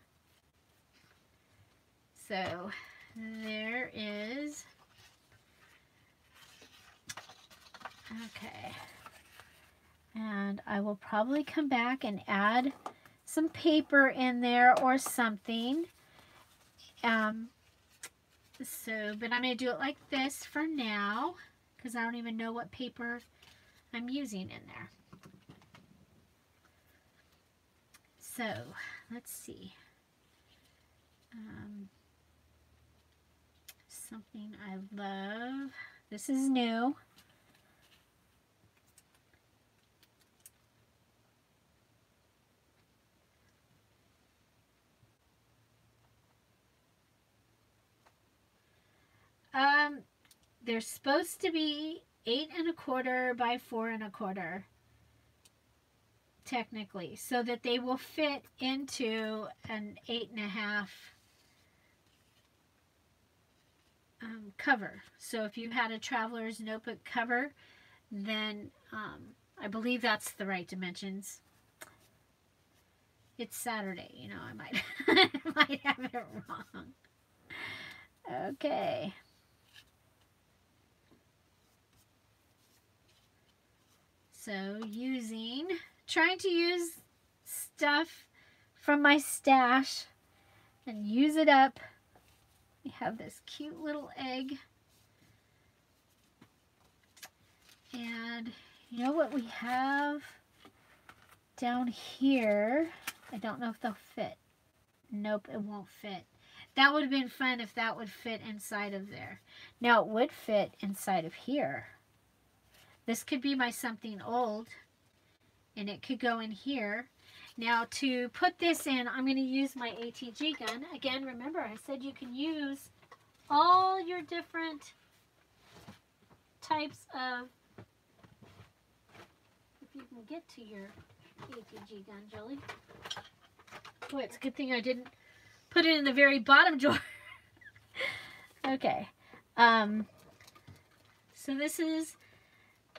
So there is, okay, and I will probably come back and add some paper in there or something. But I'm going to do it like this for now, because I don't even know what paper I'm using in there. So, let's see. Something I love. This is new. They're supposed to be 8 1/4 by 4 1/4, technically, so that they will fit into an 8 1/2 cover. So if you had a traveler's notebook cover, then I believe that's the right dimensions. It's Saturday, you know, I might might have it wrong. Okay. So trying to use stuff from my stash and use it up. We have this cute little egg. And you know what we have down here? I don't know if they'll fit. Nope, it won't fit. That would have been fun if that would fit inside of there. Now it would fit inside of here. This could be my something old, and it could go in here. Now to put this in, I'm going to use my ATG gun. Again, remember I said you can use all your different types of, if you can get to your ATG gun, Jolie. Boy, it's a good thing I didn't put it in the very bottom drawer. Okay. So this is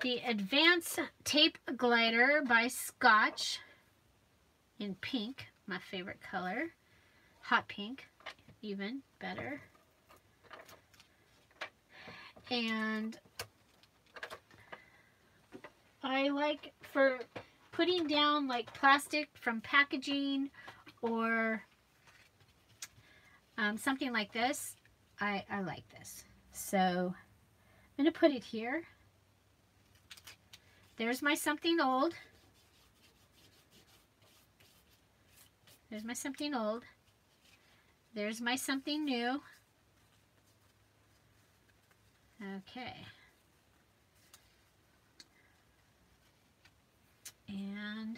the Advanced Tape Glider by Scotch in pink, my favorite color. Hot pink, even better. And I like for putting down like plastic from packaging or something like this. I like this. So I'm going to put it here. There's my something old. There's my something old. There's my something new. Okay. And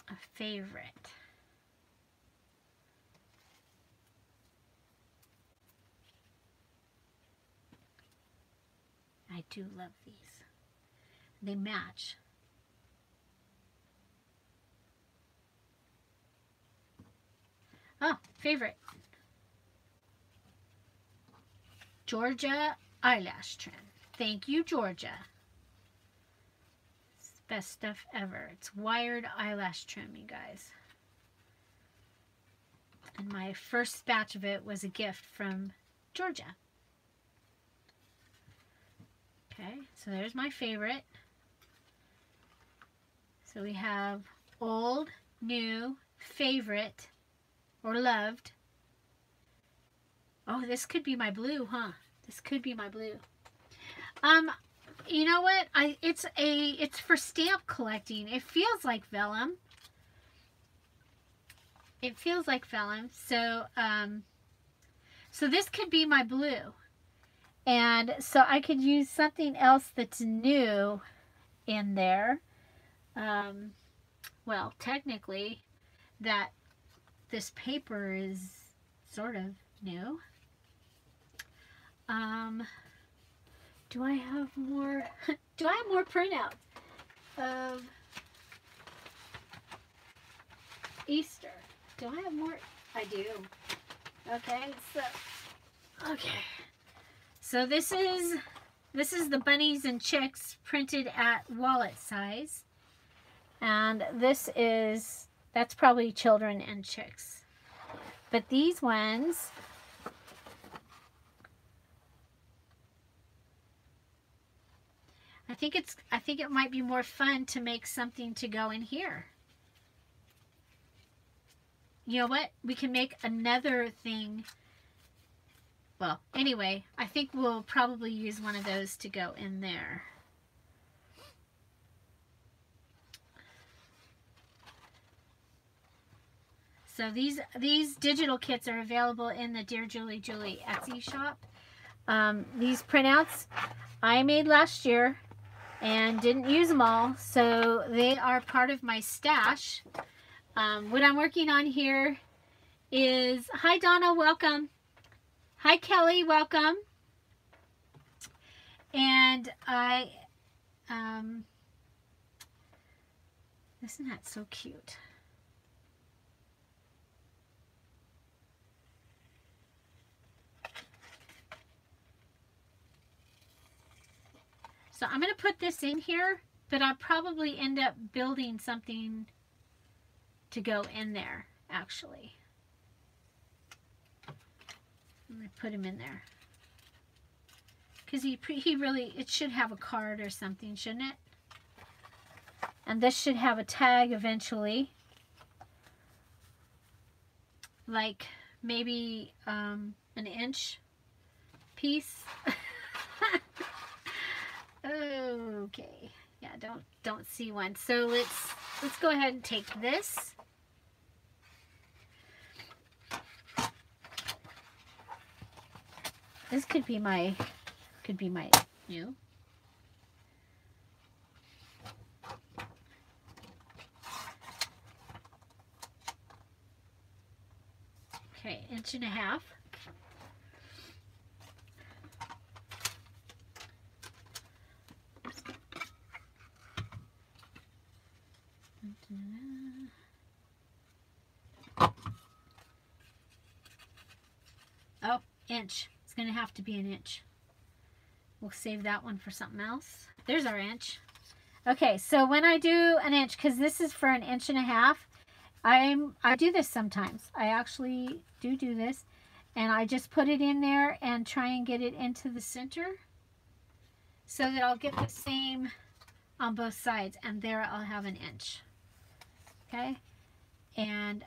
a favorite. I do love these. They match. Oh, favorite. Georgia eyelash trim. Thank you, Georgia. It's the best stuff ever. It's wired eyelash trim, you guys. And my first batch of it was a gift from Georgia. Okay, so there's my favorite. So we have old, new, favorite, or loved. Oh, this could be my blue, huh? This could be my blue. You know what? It's for stamp collecting. It feels like vellum. It feels like vellum. So, so this could be my blue. And so I could use something else that's new in there. Well, technically, this paper is sort of new. Do I have more? Do I have more printouts? of Easter. Do I have more? I do. Okay, so this is the bunnies and chicks printed at wallet size, and that's probably children and chicks. But these ones, I think it might be more fun to make something to go in here. You know what? We can make another thing. Well, anyway, I think we'll probably use one of those to go in there. So these digital kits are available in the Dear Julie Etsy shop. These printouts I made last year and didn't use them all, so they are part of my stash. What I'm working on here is, hi Donna, welcome. Hi Kelly, welcome. And isn't that so cute? So I'm going to put this in here, but I'll probably end up building something to go in there, actually. I'm going to put him in there. Because he really, it should have a card or something, shouldn't it? And this should have a tag eventually. Like maybe an inch piece. Okay, yeah, don't see one. So let's go ahead and take this. This could be my new. Okay, 1.5 inches. Oh, inch. It's going to have to be an inch. We'll save that one for something else. There's our inch. Okay, so when I do an inch, because this is for 1.5 inches, I do this sometimes. I actually do this, and I just put it in there and try and get it into the center so that I'll get the same on both sides, and there I'll have an inch. Okay, and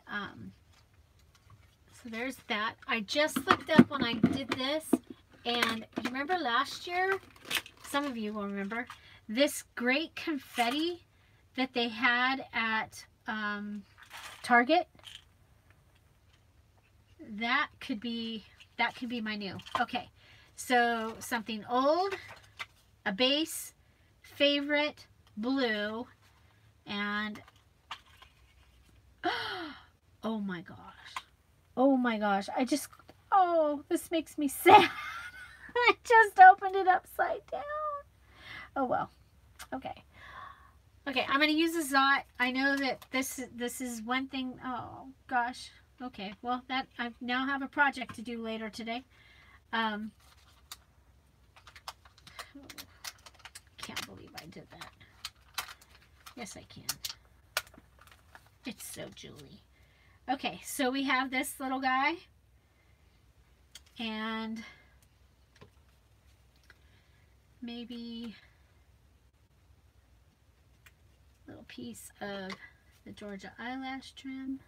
so there's that. I just looked up when I did this, and you remember last year, some of you will remember, this great confetti that they had at Target. That could be my new. Okay, so something old, a base, favorite, blue, and oh my gosh. Oh my gosh. This makes me sad. I just opened it upside down. Oh well. Okay. Okay, I'm going to use a Zot. I know that this is one thing. Oh gosh. Okay, well that I now have a project to do later today. Can't believe I did that. Yes, I can. It's so Julie. Okay, so we have this little guy, and maybe a little piece of the Georgia eyelash trim.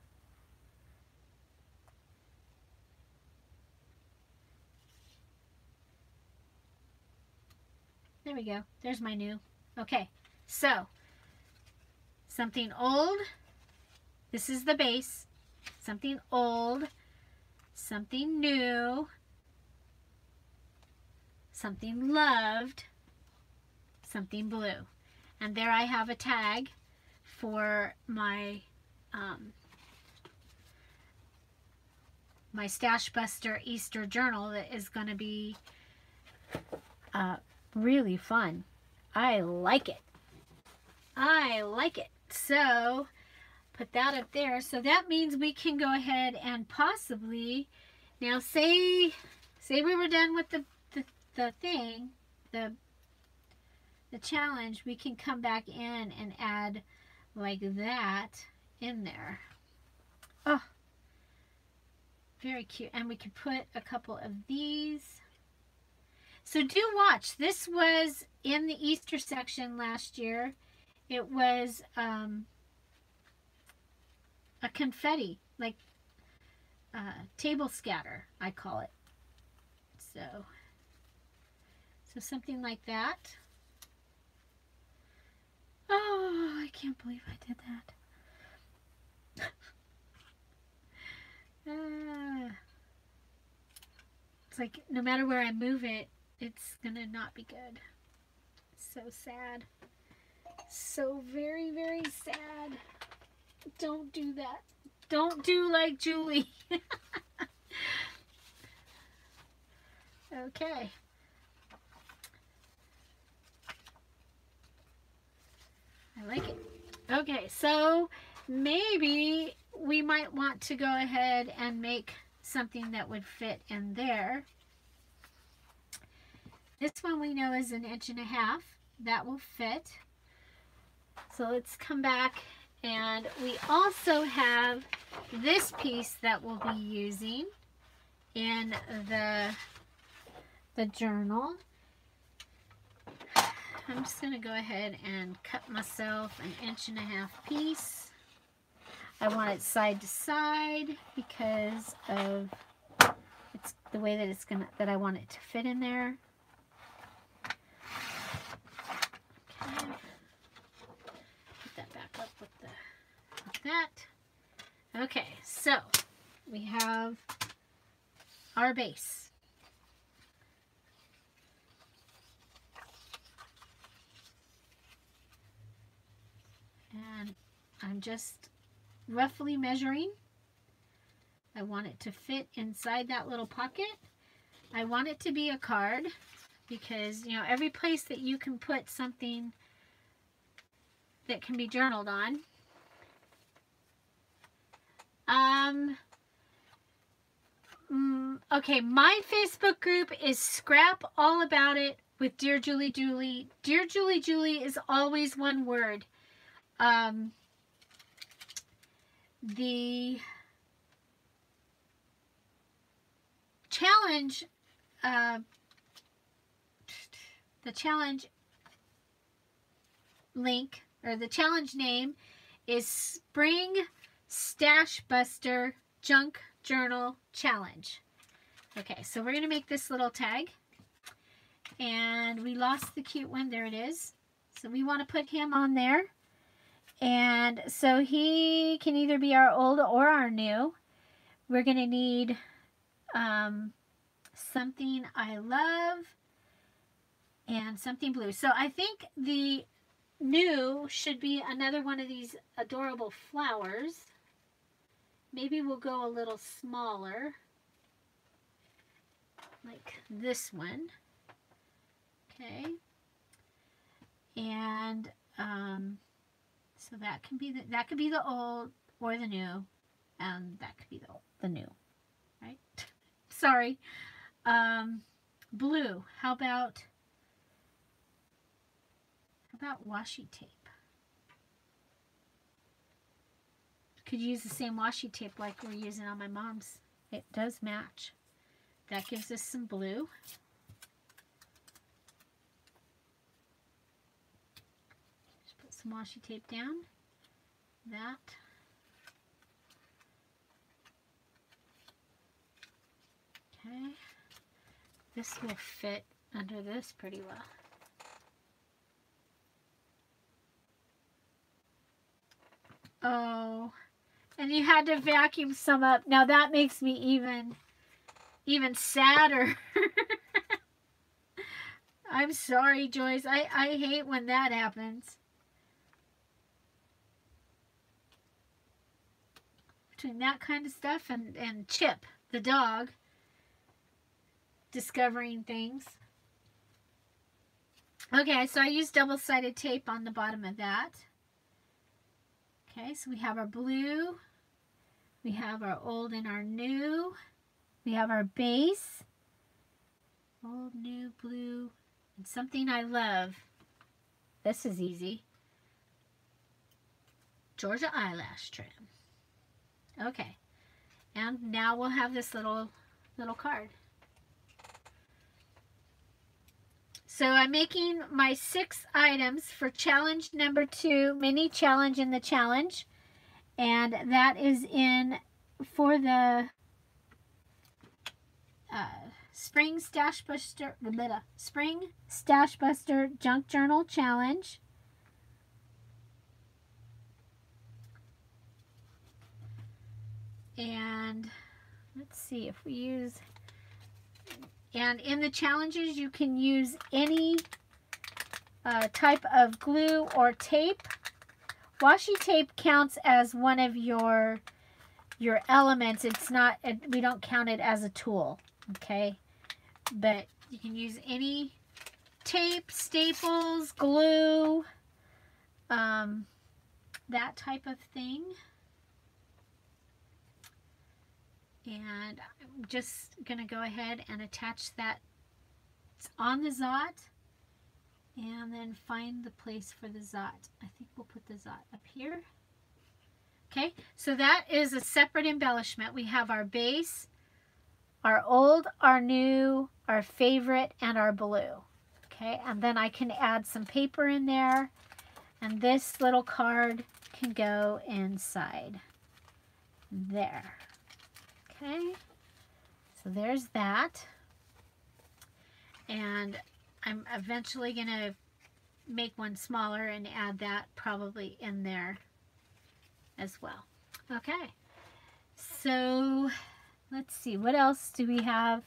There we go. There's my new. Okay, so something old. This is the base. Something old. Something new. Something loved. Something blue. And there I have a tag for my my Stash Buster Easter journal that is going to be really fun. I like it. I like it. So put that up there. So that means we can go ahead and possibly, now say we were done with the thing, the challenge, we can come back in and add like that in there. Oh, very cute. And we could put a couple of these. So do watch. This was in the Easter section last year. It was a confetti, like table scatter, I call it. So something like that. Oh, I can't believe I did that. It's like no matter where I move it, it's gonna not be good. So sad. So very, very sad. Don't do that. Don't do like Julie. Okay. I like it. Okay, so maybe we might want to go ahead and make something that would fit in there. This one we know is 1.5 inches. That will fit. So let's come back, and we also have this piece that we'll be using in the journal. I'm just going to go ahead and cut myself 1.5 inch piece. I want it side to side because of it's the way that that I want it to fit in there. Okay. Put that back up with that. Okay, so we have our base. And I'm just roughly measuring. I want it to fit inside that little pocket. I want it to be a card because, you know, every place that you can put something that can be journaled on. Okay, my Facebook group is Scrap All About It with Dear Julie Julie. Dear Julie Julie is always one word. The challenge, link, or the challenge name is Spring Stash Buster Junk Journal Challenge. Okay, so we're going to make this little tag. And we lost the cute one. There it is. So we want to put him on there. And so he can either be our old or our new. We're going to need something I love and something blue. So I think the new should be another one of these adorable flowers. Maybe we'll go a little smaller, like this one. Okay. And so that can be the old or the new, and that could be the new, right? Sorry. Blue. How about washi tape? Could use the same washi tape like we're using on my mom's. It does match. That gives us some blue. Just put some washi tape down. That. Okay. This will fit under this pretty well. Oh, and you had to vacuum some up. Now that makes me even sadder. I'm sorry, Joyce. I hate when that happens. Between that kind of stuff and Chip, the dog, discovering things. Okay, so I used double-sided tape on the bottom of that. Okay, so we have our blue, we have our old and our new, we have our base, old, new, blue, and something I love. This is easy. Georgia eyelash trim. Okay, and now we'll have this little card. So I'm making my 6 items for challenge number 2, mini challenge in the challenge. And that is in for the Spring Stash Buster Junk Journal Challenge. And let's see if we use, and in the challenges you can use any type of glue or tape. Washi tape counts as one of your elements. It's not, we don't count it as a tool, okay? But you can use any tape, staples, glue, that type of thing. And I'm just gonna go ahead and attach that on the Zot, and then find the place for the Zot. I think we'll put the Zot up here. Okay, so that is a separate embellishment. We have our base, our old, our new, our favorite, and our blue. Okay, and then I can add some paper in there, and this little card can go inside there. Okay, so there's that. And I'm eventually going to make one smaller and add that probably in there as well. Okay, so let's see, what else do we have?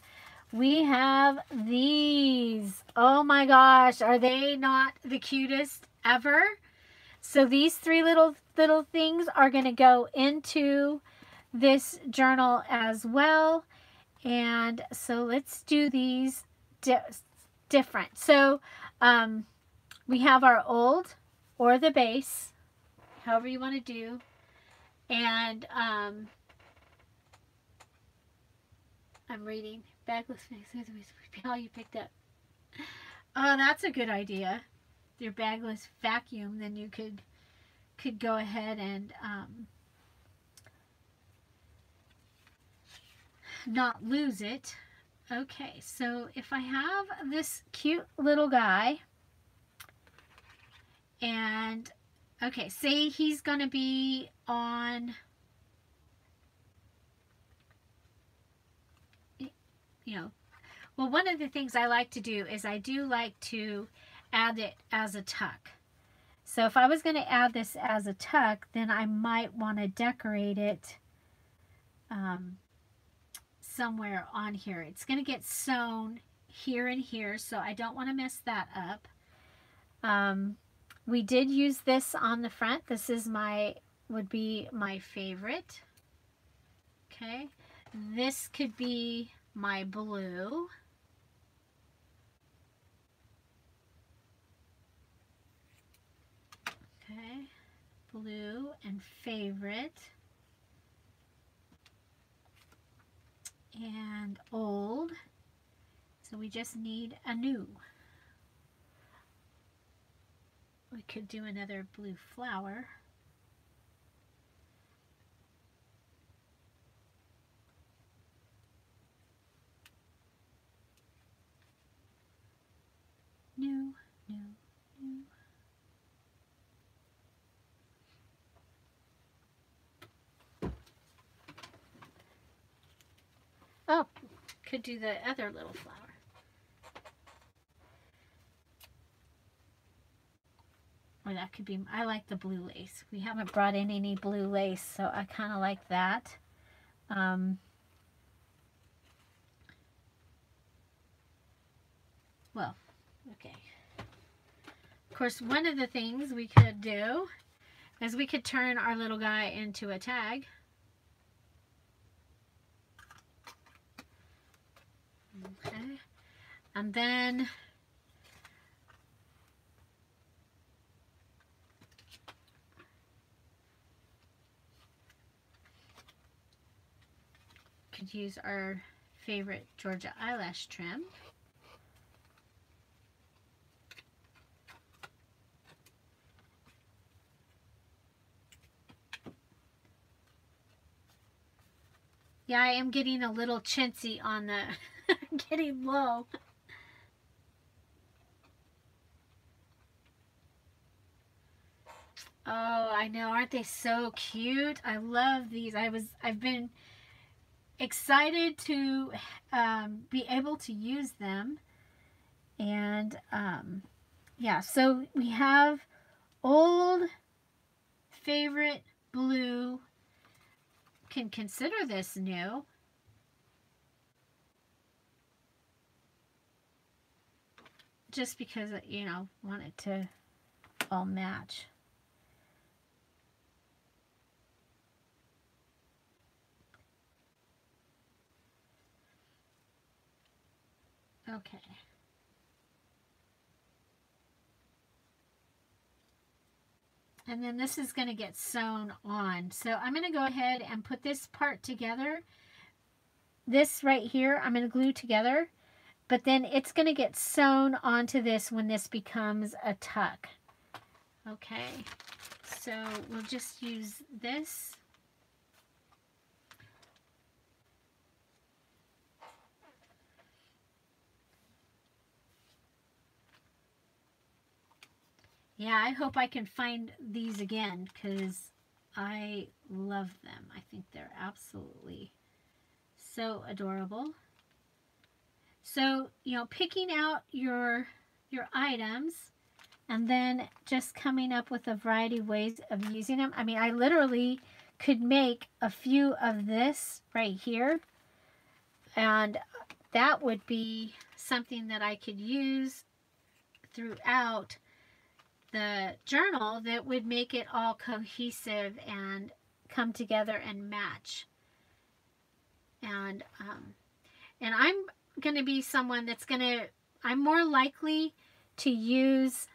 We have these. Oh my gosh, are they not the cutest ever? So these 3 little things are going to go into this journal as well. And so let's do these different. So we have our old or the base, however you want to do. And I'm reading bagless how you picked up. Oh, that's a good idea. Your bagless vacuum, then you could go ahead and not lose it. Okay, so if I have this cute little guy, and okay, say he's gonna be on, you know, well, one of the things I like to do is I do like to add it as a tuck. So if I was going to add this as a tuck, then I might want to decorate it somewhere on here. It's going to get sewn here and here, so I don't want to mess that up. We did use this on the front. This is would be my favorite. Okay, this could be my blue. Okay, blue and favorite. And old. So we just need a new. We could do another blue flower. New, new, new. Oh, could do the other little flower. Or that could be, I like the blue lace. We haven't brought in any blue lace, so I kind of like that. Well, okay. Of course, one of the things we could do is we could turn our little guy into a tag. Okay. And then could use our favorite Georgia eyelash trim. Yeah, I am getting a little chintzy on the, getting low. Oh, I know. Aren't they so cute? I love these. I've been excited to be able to use them. And yeah, so we have old favorite blue. Can consider this new. Just because, you know, want it to all match. Okay. And then this is going to get sewn on. So I'm going to go ahead and put this part together. This right here, I'm going to glue together. But then it's going to get sewn onto this when this becomes a tuck. Okay. So we'll just use this. Yeah, I hope I can find these again because I love them. I think they're absolutely so adorable. So, you know, picking out your items and then just coming up with a variety of ways of using them. I mean, I literally could make a few of this right here, and that would be something that I could use throughout the journal that would make it all cohesive and come together and match. And I'm going to be someone that's I'm more likely to use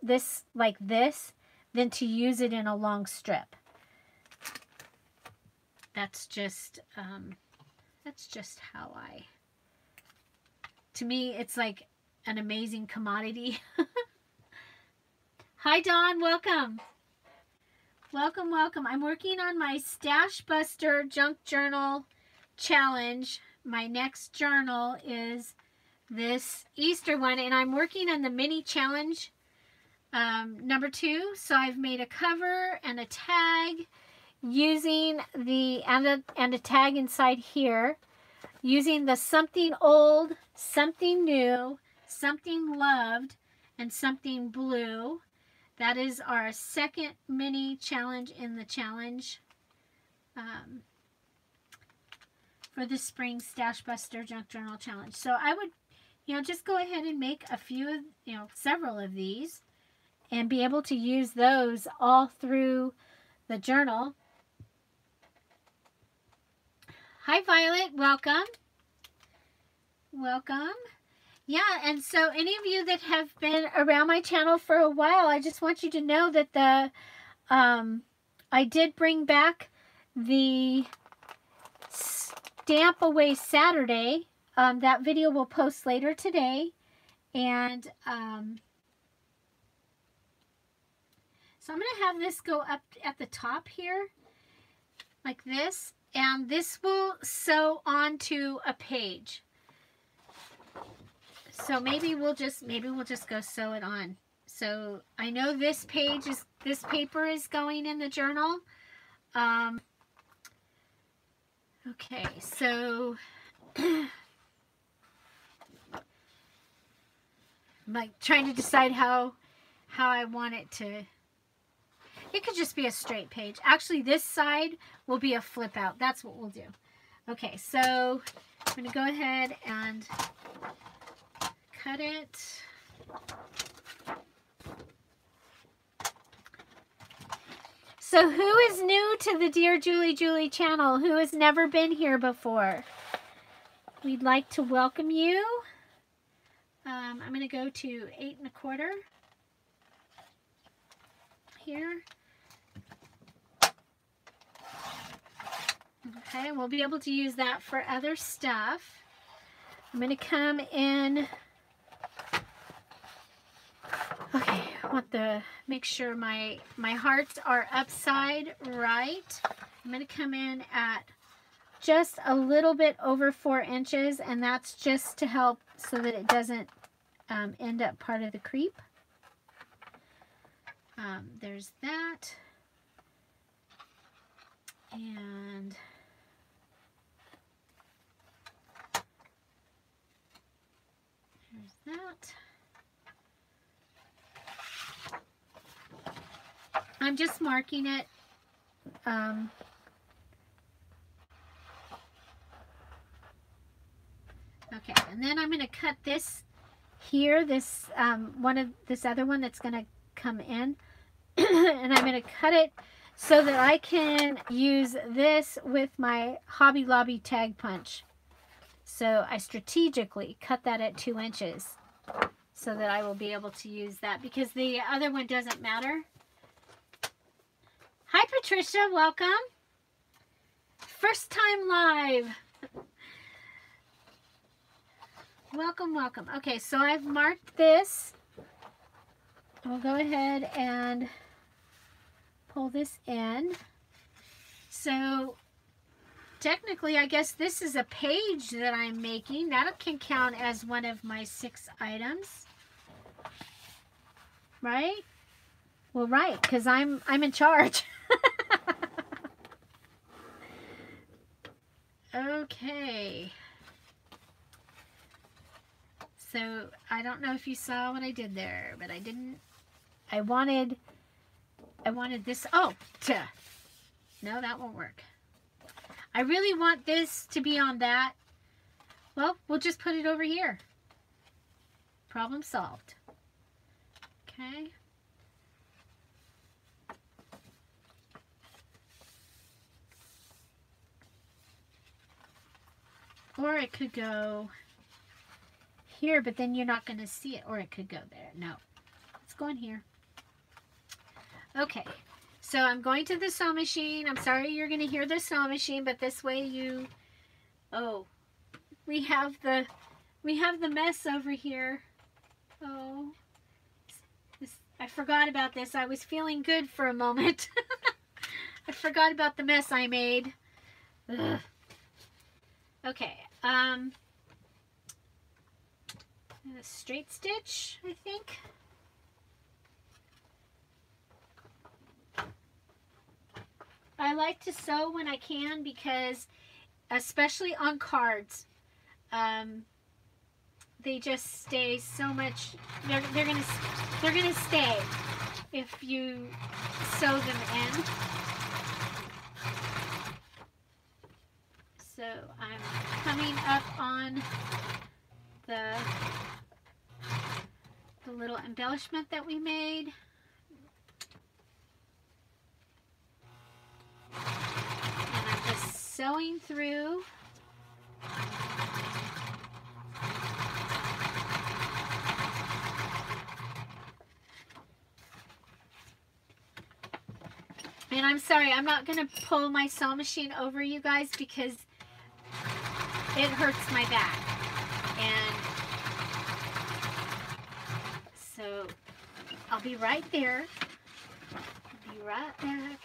this like this than to use it in a long strip. That's just how to me, it's like an amazing commodity. Hi, Dawn. Welcome. Welcome, welcome. I'm working on my Stash Buster Junk Journal Challenge. My next journal is this Easter one, and I'm working on the mini challenge number 2. So I've made a cover and a tag using the, and a tag inside here, using the something old, something new, something loved, and something blue. That is our second mini challenge in the challenge for the Spring Stash Buster Junk Journal Challenge. So I would, you know, just go ahead and make a few, several of these and be able to use those all through the journal. Hi, Violet. Welcome. Welcome. Yeah, and so any of you that have been around my channel for a while, I just want you to know that I did bring back the Stamp Away Saturday. That video will post later today. And so I'm going to have this go up at the top here, like this. And this will sew onto a page. So maybe we'll just go sew it on. So I know this paper is going in the journal. Okay, so I'm like trying to decide how I want it to. It could just be a straight page. Actually, this side will be a flip out. That's what we'll do. Okay, so I'm going to go ahead and cut it. So who is new to the Dear Julie channel? Who has never been here before? We'd like to welcome you. I'm going to go to 8 1/4 here. Okay, we'll be able to use that for other stuff. I'm going to come in. Okay, I want to make sure my hearts are upside right. I'm going to come in at just a little bit over 4 inches, and that's just to help so that it doesn't end up part of the creep. There's that. And there's that. I'm just marking it. Okay, and then I'm going to cut this here, this this other one that's going to come in, and I'm going to cut it so that I can use this with my Hobby Lobby tag punch. So I strategically cut that at 2 inches so that I will be able to use that because the other one doesn't matter. Hi Patricia, welcome. First time live. Welcome, welcome. Okay, so I've marked this. We'll go ahead and pull this in. So technically, I guess this is a page that I'm making. That can count as one of my 6 items. Right? Well, right, because I'm in charge. Okay. So I don't know if you saw what I did there, but I didn't. I wanted this. Oh, no, that won't work. I really want this to be on that. Well, we'll just put it over here. Problem solved. Okay. Or it could go here, but then you're not going to see it. Or it could go there. No. Let's go in here. Okay. So I'm going to the sewing machine. I'm sorry you're going to hear the sewing machine, but this way you... Oh. We have the mess over here. Oh. I forgot about this. I was feeling good for a moment. I forgot about the mess I made. Ugh. Okay. A straight stitch, I think. I like to sew when I can because, especially on cards, they just stay so much. They're gonna stay if you sew them in. So I'm coming up on the little embellishment that we made. And I'm just sewing through. And I'm sorry, I'm not going to pull my sewing machine over you guys because it hurts my back. And so I'll be right there. I'll be right back.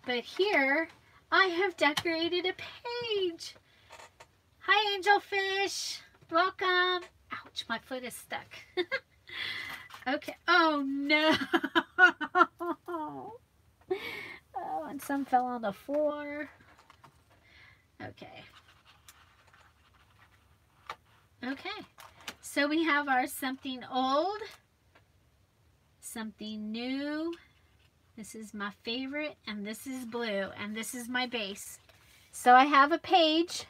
But here I have decorated a page. Hi, Angelfish. Welcome. Ouch, my foot is stuck. Okay. Oh, no. Oh, and some fell on the floor. Okay. Okay. So we have our something old, something new. This is my favorite, and this is blue, and this is my base. So I have a page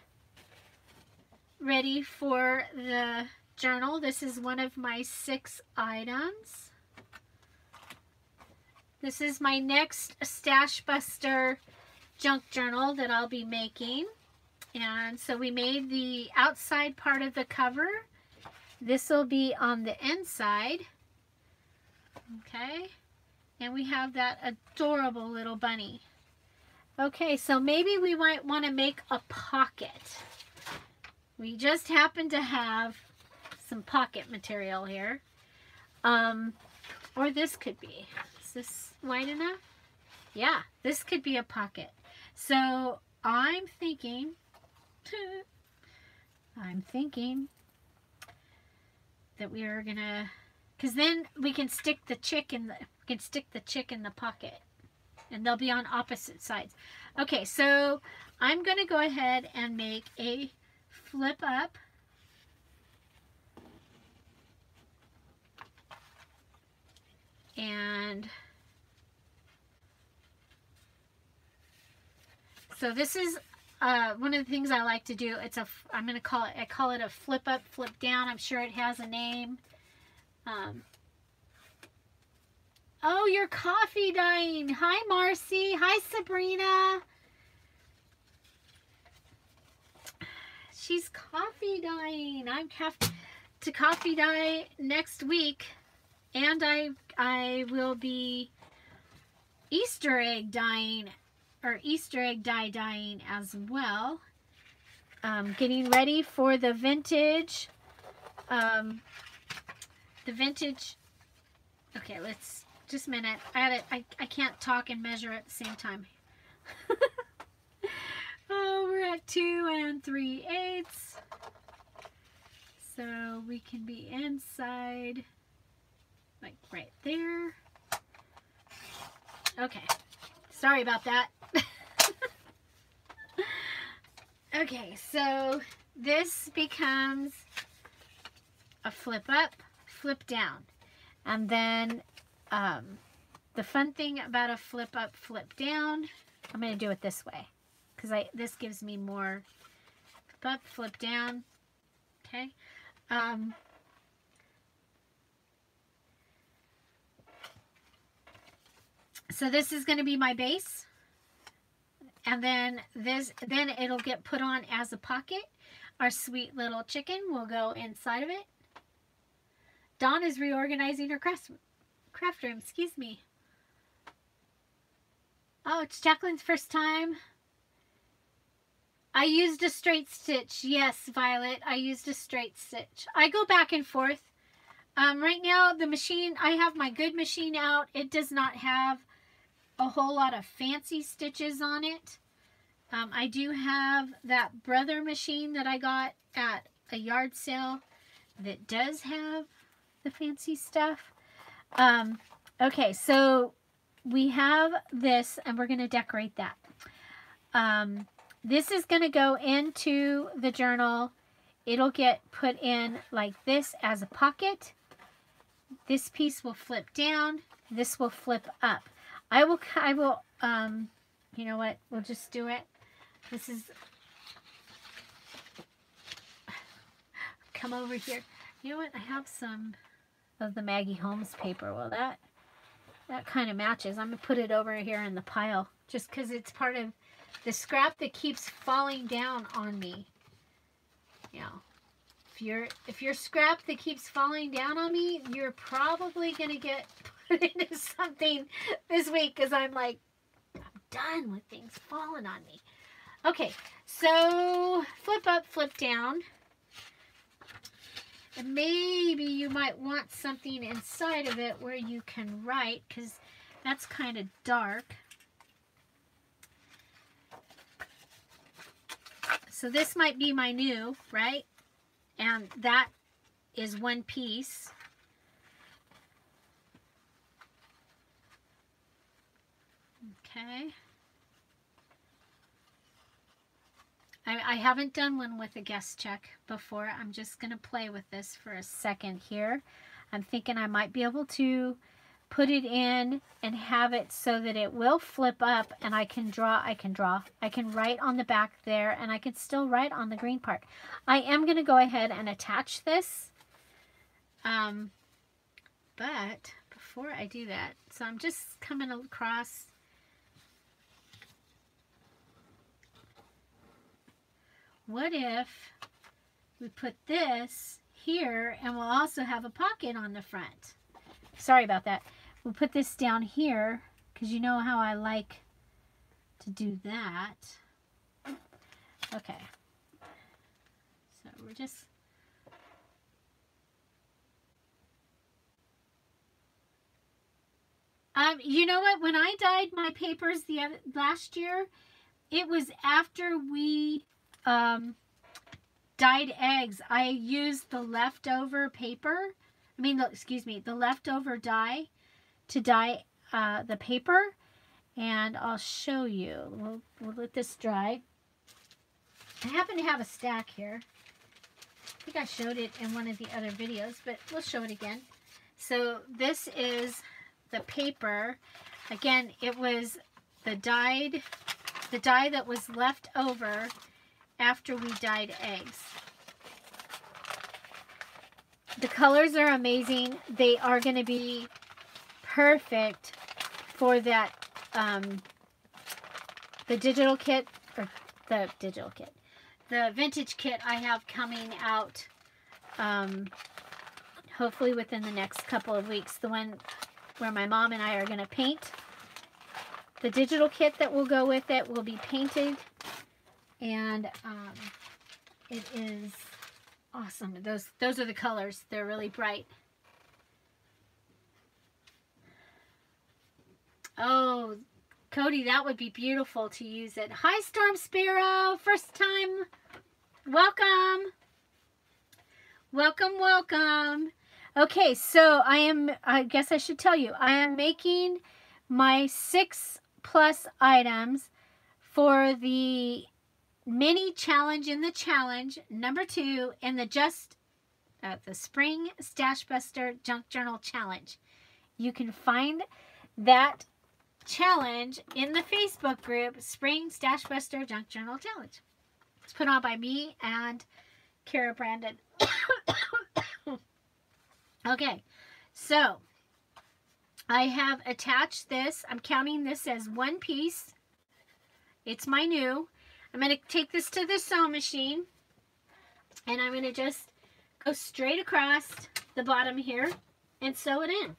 ready for the journal. This is one of my 6 items. This is my next Stash Buster junk journal that I'll be making. And so we made the outside part of the cover. This will be on the inside. Okay. And we have that adorable little bunny. Okay, so maybe we might want to make a pocket. We just happen to have some pocket material here. Or this could be. Is this wide enough? Yeah, this could be a pocket. So I'm thinking, that we are gonna, because then we can stick the chick in the pocket, and they'll be on opposite sides. Okay, so I'm gonna go ahead and make a flip up. And so this is one of the things I like to do. I call it a flip up, flip down. I'm sure it has a name. Oh, you're coffee dyeing. Hi, Marcy. Hi, Sabrina. She's coffee dyeing. I have to coffee dye next week. And I will be Easter egg dyeing, or Easter egg dyeing as well. Getting ready for the vintage. Okay, let's just a minute. I can't talk and measure at the same time. Oh, we're at 2 3/8. So we can be inside, like right there. Okay, sorry about that. Okay, so this becomes a flip up, flip down. And then the fun thing about a flip up, flip down, I'm going to do it this way, because this gives me more flip up, flip down. Okay. So this is going to be my base, and then it'll get put on as a pocket. Our sweet little chicken will go inside of it. Dawn is reorganizing her craft room. Excuse me. Oh, it's Jacqueline's first time. I used a straight stitch. Yes, Violet, I used a straight stitch. I go back and forth. Right now, the machine, I have my good machine out. It does not have a whole lot of fancy stitches on it. I do have that Brother machine that I got at a yard sale that does have the fancy stuff. Okay, so we have this, and we're going to decorate that. This is going to go into the journal. It'll get put in like this as a pocket. This piece will flip down. This will flip up. I will, you know what? We'll just do it. This is, come over here. You know what? I have some of the Maggie Holmes paper. Well, that kind of matches. I'm going to put it over here in the pile just because it's part of the scrap that keeps falling down on me. Yeah. If you're scrap that keeps falling down on me, you're probably going to get put into something this week, because I'm like, I'm done with things falling on me. Okay, so flip up, flip down. And maybe you might want something inside of it where you can write, because that's kind of dark. So this might be my new, right? And that is one piece. Okay. I haven't done one with a guest check before. I'm just going to play with this for a second here. I'm thinking I might be able to put it in and have it so that it will flip up, and I can write on the back there, and I can still write on the green part. I am going to go ahead and attach this. But before I do that, so I'm just coming across. What if we put this here, and we'll also have a pocket on the front? Sorry about that. We'll put this down here, because you know how I like to do that. Okay. So we're just... you know what? When I dyed my papers last year, it was after we dyed eggs. I used the leftover paper. I mean, excuse me, the leftover dye to dye the paper. And I'll show you. We'll let this dry. I happen to have a stack here. I think I showed it in one of the other videos, but we'll show it again. So this is the paper. Again, it was the dye that was left over after we dyed eggs. The colors are amazing. They are going to be perfect for that, the digital kit, or the vintage kit I have coming out, hopefully within the next couple of weeks. The one where my mom and I are going to paint. The digital kit that will go with it will be painted, and it is awesome. Those are the colors. They're really bright. Oh, Cody, that would be beautiful to use it. Hi, Storm Sparrow. First time. Welcome. Welcome, welcome. Okay, so I guess I should tell you, I am making my 6+ items for the mini challenge in the challenge, number 2, in the Spring Stash Buster Junk Journal Challenge. You can find that challenge in the Facebook group, Spring Stash Buster Junk Journal Challenge. It's put on by me and Kara Brandon. Okay, so I have attached this. I'm counting this as one piece. It's my new. I'm going to take this to the sewing machine, and I'm going to just go straight across the bottom here and sew it in.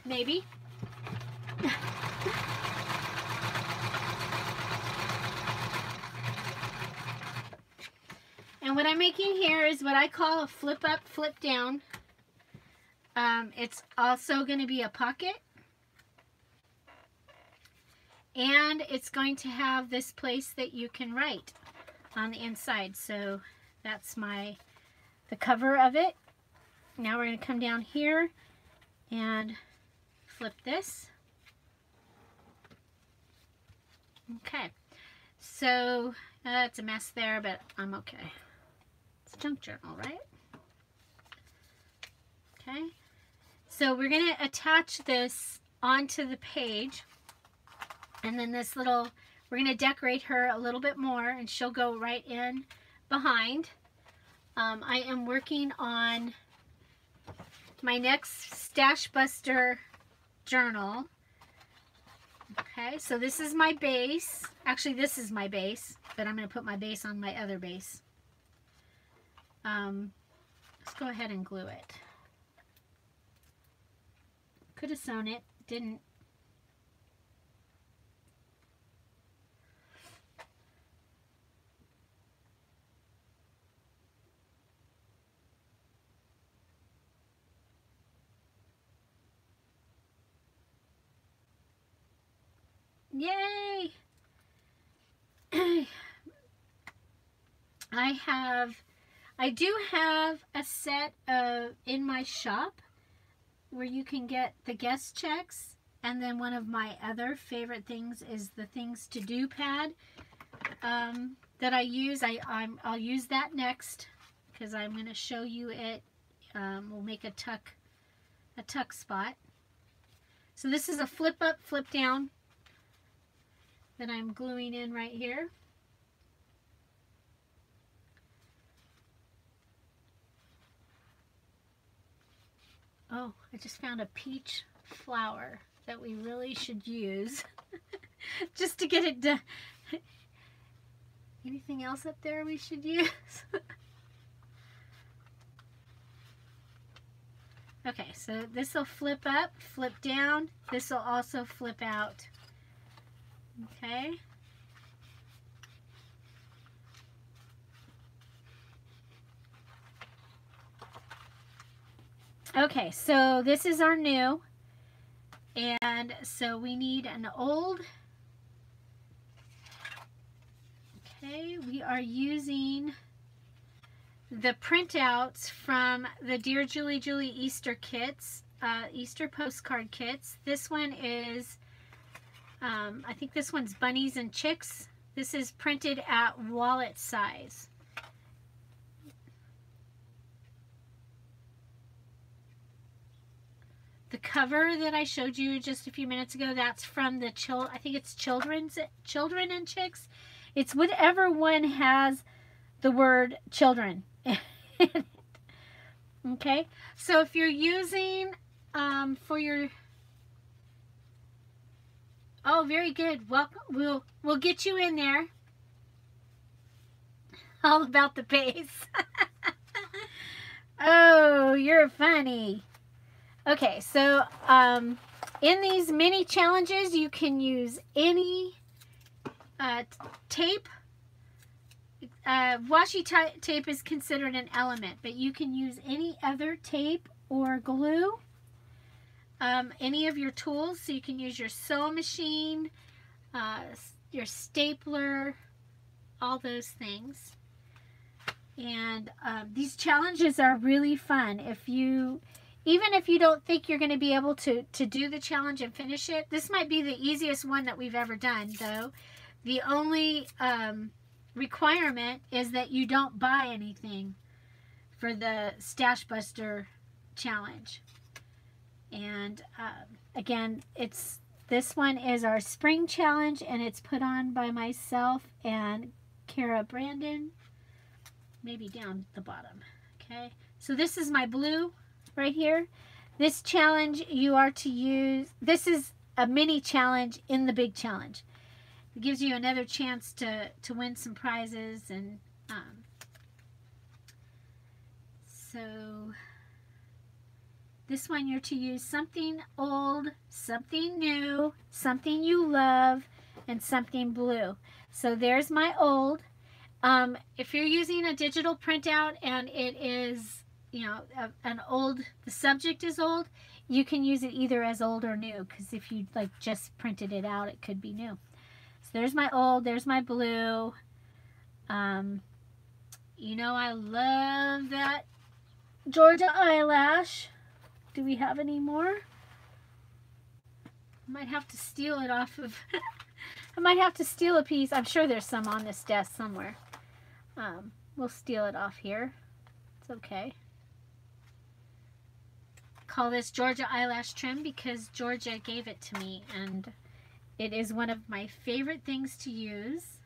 Maybe. And what I'm making here is what I call a flip up, flip down. It's also going to be a pocket. And it's going to have this place that you can write on the inside. So that's the cover of it. Now we're going to come down here and flip this. Okay. So it's a mess there, but I'm okay. It's junk journal, right? Okay. So we're going to attach this onto the page. And then this little, we're going to decorate her a little bit more, and she'll go right in behind. I am working on my next Stash Buster journal. Okay, so this is my base. Actually, this is my base, but I'm going to put my base on my other base. Let's go ahead and glue it. Could have sewn it, didn't. Yay! I do have a set of in my shop where you can get the guest checks, and then one of my other favorite things is the Things to Do pad that I use. I'll use that next because I'm going to show you it. We'll make a tuck spot. So this is a flip up, flip down that I'm gluing in right here. Oh, I just found a peach flower that we really should use just to get it done. Anything else up there we should use? Okay, so this will flip up, flip down. This will also flip out. Okay. Okay, so this is our new. And so we need an old. Okay, we are using the printouts from the Dear Julie Julie Easter kits, Easter postcard kits. This one is, I think this one's Bunnies and Chicks. This is printed at wallet size. The cover that I showed you just a few minutes ago, that's from the I think it's Children and Chicks. It's whatever one has the word children. Okay, so if you're using for your, oh, very good. Welcome. We'll get you in there. All about the pace. Oh, you're funny. Okay, so in these mini challenges, you can use any tape. Washi tape is considered an element, but you can use any other tape or glue, any of your tools. So you can use your sewing machine, your stapler, all those things. And these challenges are really fun. Even if you don't think you're going to be able to do the challenge and finish it, this might be the easiest one that we've ever done, though. The only requirement is that you don't buy anything for the Stash Buster challenge. And again, this one is our spring challenge, and it's put on by myself and Kara Brandon, maybe down the bottom. Okay, so this is my blue right here. This challenge you are to use, this is a mini challenge in the big challenge. It gives you another chance to win some prizes. And so this one you're to use something old, something new, something you love, and something blue. So there's my old. If you're using a digital printout and it is, you know, an old, the subject is old, you can use it either as old or new, because if you like just printed it out, it could be new. So there's my old, there's my blue. You know, I love that Georgia eyelash. Do we have any more? I might have to steal it off of I might have to steal a piece. I'm sure there's some on this desk somewhere. We'll steal it off here. It's okay. Call this Georgia eyelash trim because Georgia gave it to me, and it is one of my favorite things to use.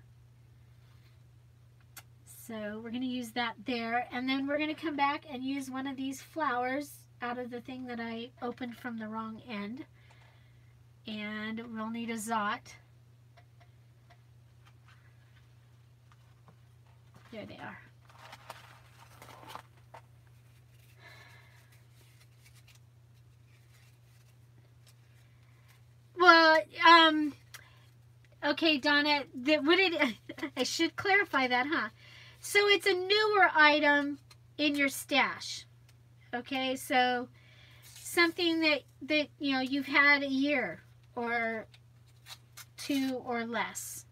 So we're going to use that there, and then we're going to come back and use one of these flowers out of the thing that I opened from the wrong end. And we'll need a Zot. There they are. Well, okay, Donna, I should clarify that, huh? So it's a newer item in your stash. Okay, so something that you know you've had a year or two or less.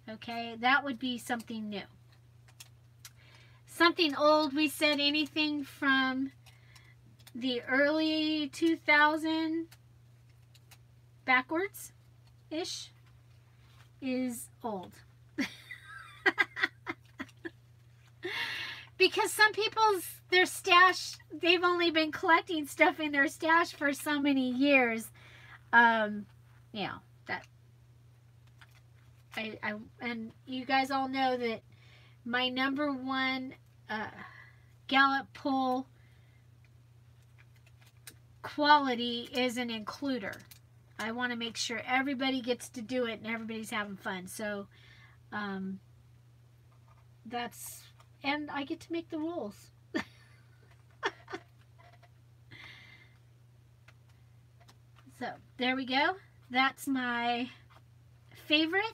Okay, that would be something new. Something old, we said anything from the early 2000 backwards-ish is old. Because some people's, their stash, they've only been collecting stuff in their stash for so many years. You know, that and you guys all know that my number one Gallup poll quality is an includer. I want to make sure everybody gets to do it and everybody's having fun. So that's, and I get to make the rules. So there we go. That's my favorite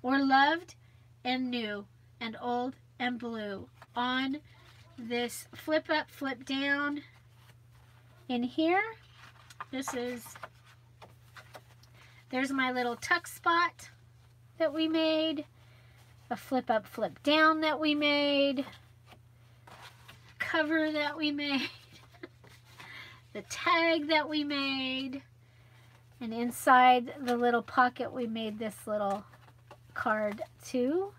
or loved and new and old and blue on this flip up, flip down. In here, there's my little tuck spot that we made, a flip up, flip down that we made, cover that we made, the tag that we made, and inside the little pocket we made this little card too.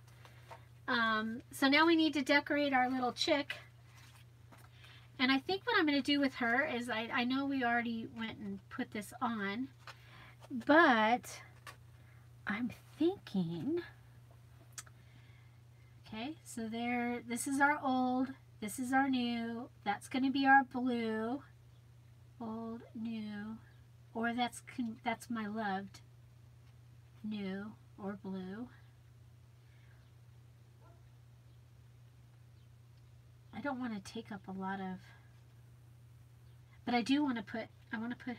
So now we need to decorate our little chick. And I think what I'm going to do with her is, I know we already went and put this on, but I'm thinking, okay, so there, this is our old, this is our new, that's going to be our blue, old, new, or that's my loved, new, or blue. I don't want to take up a lot of, but I do want to put, I want to put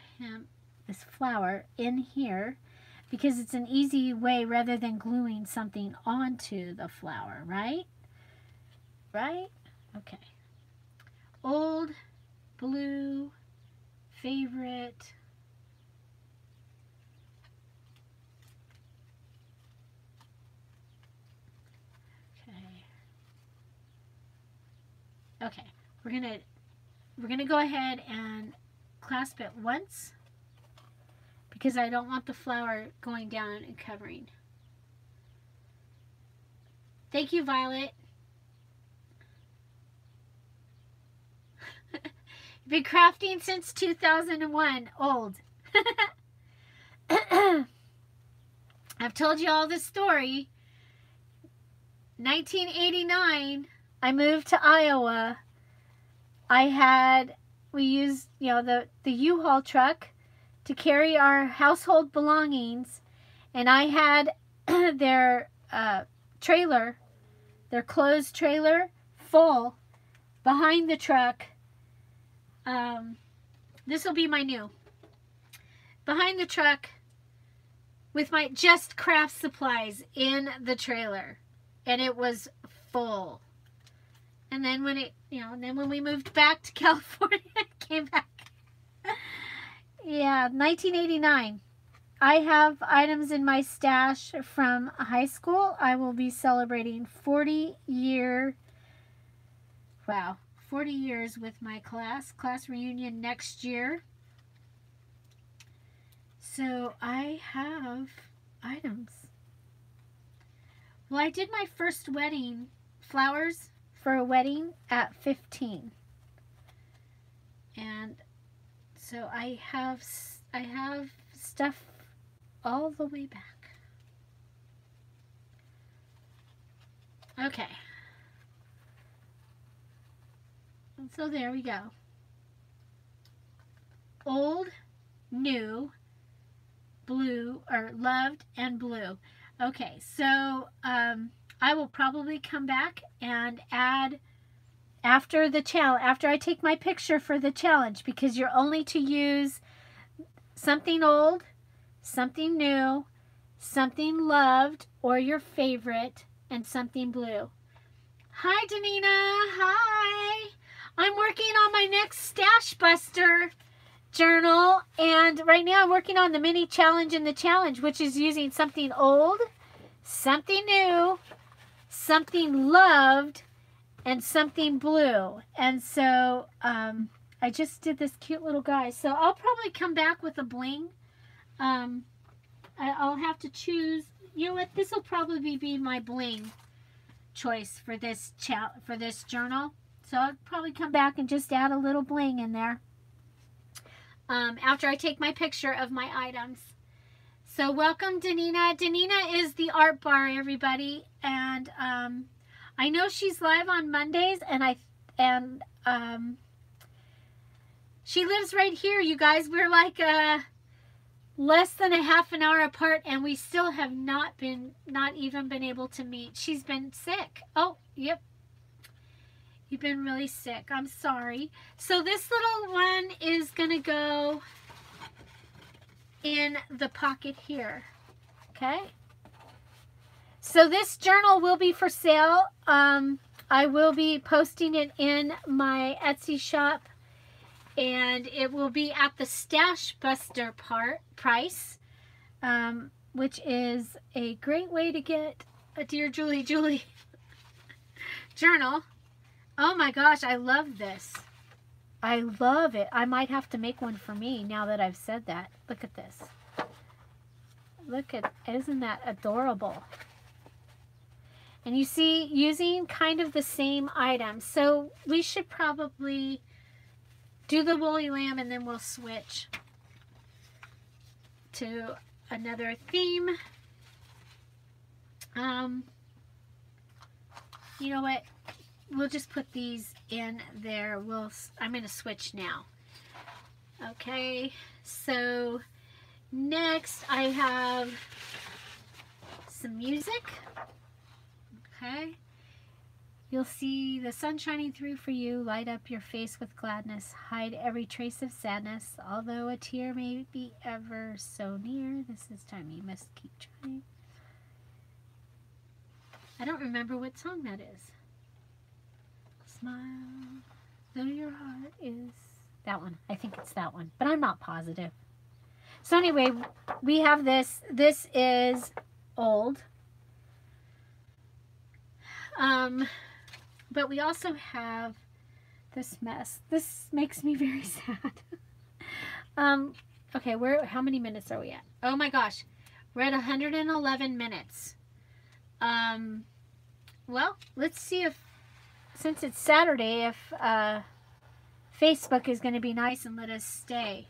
this flower in here because it's an easy way rather than gluing something onto the flower, right? Right? Okay. Old, blue, favorite. Okay, we're gonna go ahead and clasp it once because I don't want the flower going down and covering. Thank you, Violet. You've been crafting since 2001. Old. I've told you all this story. 1989. I moved to Iowa. We used, you know, the U-Haul truck to carry our household belongings, and I had their trailer, their closed trailer, full behind the truck. This will be my new. Behind the truck with my just craft supplies in the trailer, and it was full. And then when when we moved back to California, it came back. Yeah, 1989. I have items in my stash from high school. I will be celebrating 40 years with my class reunion next year. So I have items. Well, I did my first wedding flowers for a wedding at 15, and so I have stuff all the way back. Okay, and so there we go. Old, new, blue, or loved and blue. Okay, so I will probably come back and add after I take my picture for the challenge, because you're only to use something old, something new, something loved or your favorite, and something blue. Hi, Danina. Hi. I'm working on my next Stash Buster journal, and right now I'm working on the mini challenge in the challenge, which is using something old, something new, something loved, and something blue. And so I just did this cute little guy. So I'll probably come back with a bling. I'll have to choose. You know what? This will probably be my bling choice for this journal. So I'll probably come back and just add a little bling in there after I take my picture of my items. So welcome, Danina. Danina is the art bar, everybody, and I know she's live on Mondays, and she lives right here, you guys. We're like less than a half an hour apart, and we still have not even been able to meet. She's been sick. Oh, yep. You've been really sick. I'm sorry. So this little one is gonna go in the pocket here. Okay. So this journal will be for sale. I will be posting it in my Etsy shop, and it will be at the Stash Buster price, which is a great way to get a Dear Julie Julie journal. Oh my gosh, I love this. I love it. I might have to make one for me now that I've said that. Look at this. Look at, isn't that adorable? And you see, using kind of the same items. So we should probably do the woolly lamb and then we'll switch to another theme. You know what? We'll just put these in there. I'm going to switch now. Okay, so next I have some music. Okay. You'll see the sun shining through for you, light up your face with gladness, hide every trace of sadness, although a tear may be ever so near, this is time you must keep trying. I don't remember what song that is. Smile, though your heart is... That one. I think it's that one, but I'm not positive. So anyway, we have this. This is old. But we also have this mess. This makes me very sad. Okay, how many minutes are we at? Oh my gosh. We're at 111 minutes. Well, let's see if, since it's Saturday, if Facebook is going to be nice and let us stay.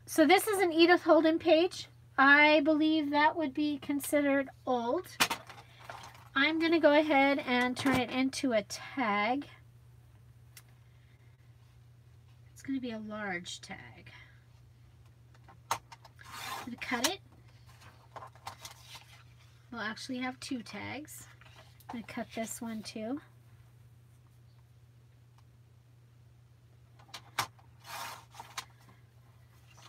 So this is an Edith Holden page. I believe that would be considered old. I'm going to go ahead and turn it into a tag. It's going to be a large tag. I'm going to cut it. We'll actually have 2 tags. I'm going to cut this one too.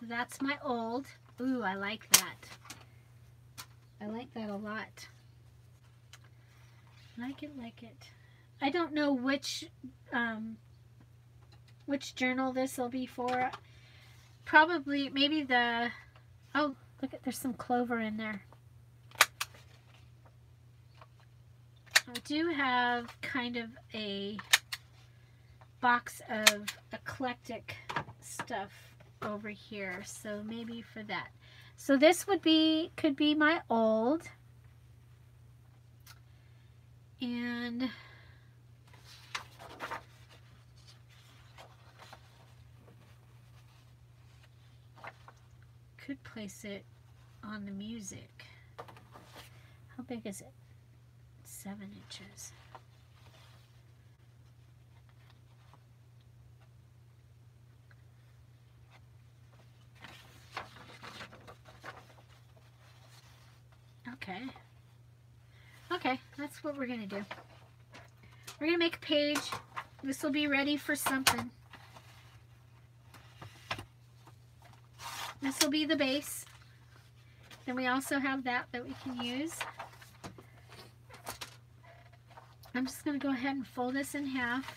So that's my old. Ooh, I like that. I like that a lot. Like it. I don't know which journal this will be for. Probably, maybe the... Oh, look at, there's some clover in there. I do have kind of a box of eclectic stuff over here, so maybe for that. So this could be my old. And could place it on the music. How big is it? 7 inches. Okay. Okay, that's what we're going to do. We're going to make a page. This will be ready for something. This will be the base. Then we also have that we can use. I'm just going to go ahead and fold this in half.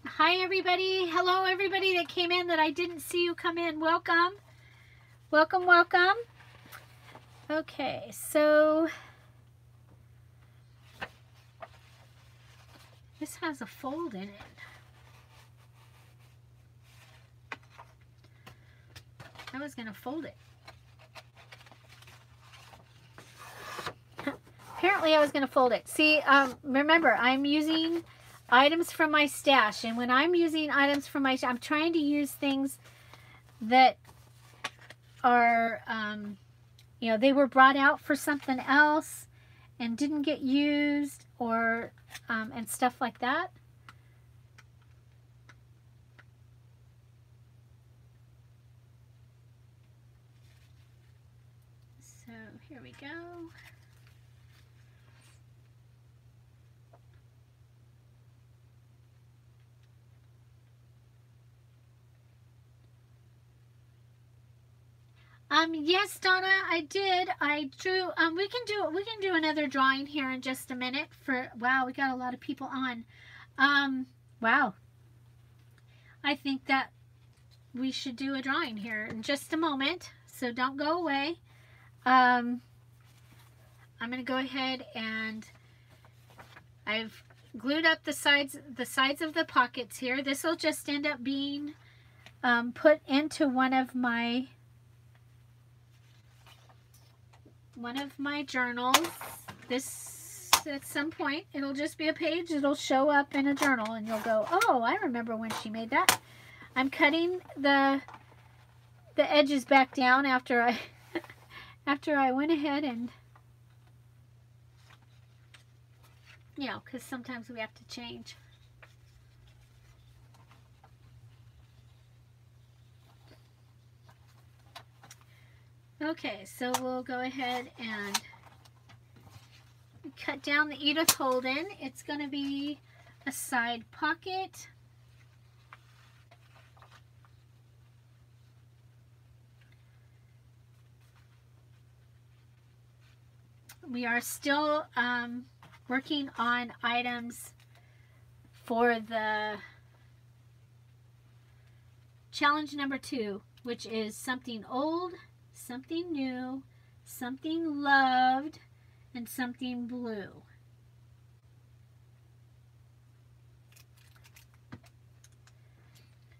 Hi everybody. Hello everybody that came in that I didn't see you come in. Welcome. Welcome, welcome. Okay, so this has a fold in it. I was going to fold it. Apparently I was going to fold it. See, remember, I'm using items from my stash, and when I'm using items from my stash, I'm trying to use things that are, you know, they were brought out for something else and didn't get used, or and stuff like that. So here we go. Yes, Donna, I did. I drew. We can do another drawing here in just a minute. For wow, we got a lot of people on. Wow. I think that we should do a drawing here in just a moment. So don't go away. I'm gonna go ahead and I've glued up the sides of the pockets here. This will just end up being put into one of my journals. This, at some point, it'll just be a page. It'll show up in a journal and you'll go, oh, I remember when she made that. I'm cutting the edges back down after I went ahead and, you know, because sometimes we have to change. Okay, so we'll go ahead and cut down the Edith Holden. It's going to be a side pocket. We are still working on items for the challenge number 2, which is something old, something new, something loved, and something blue.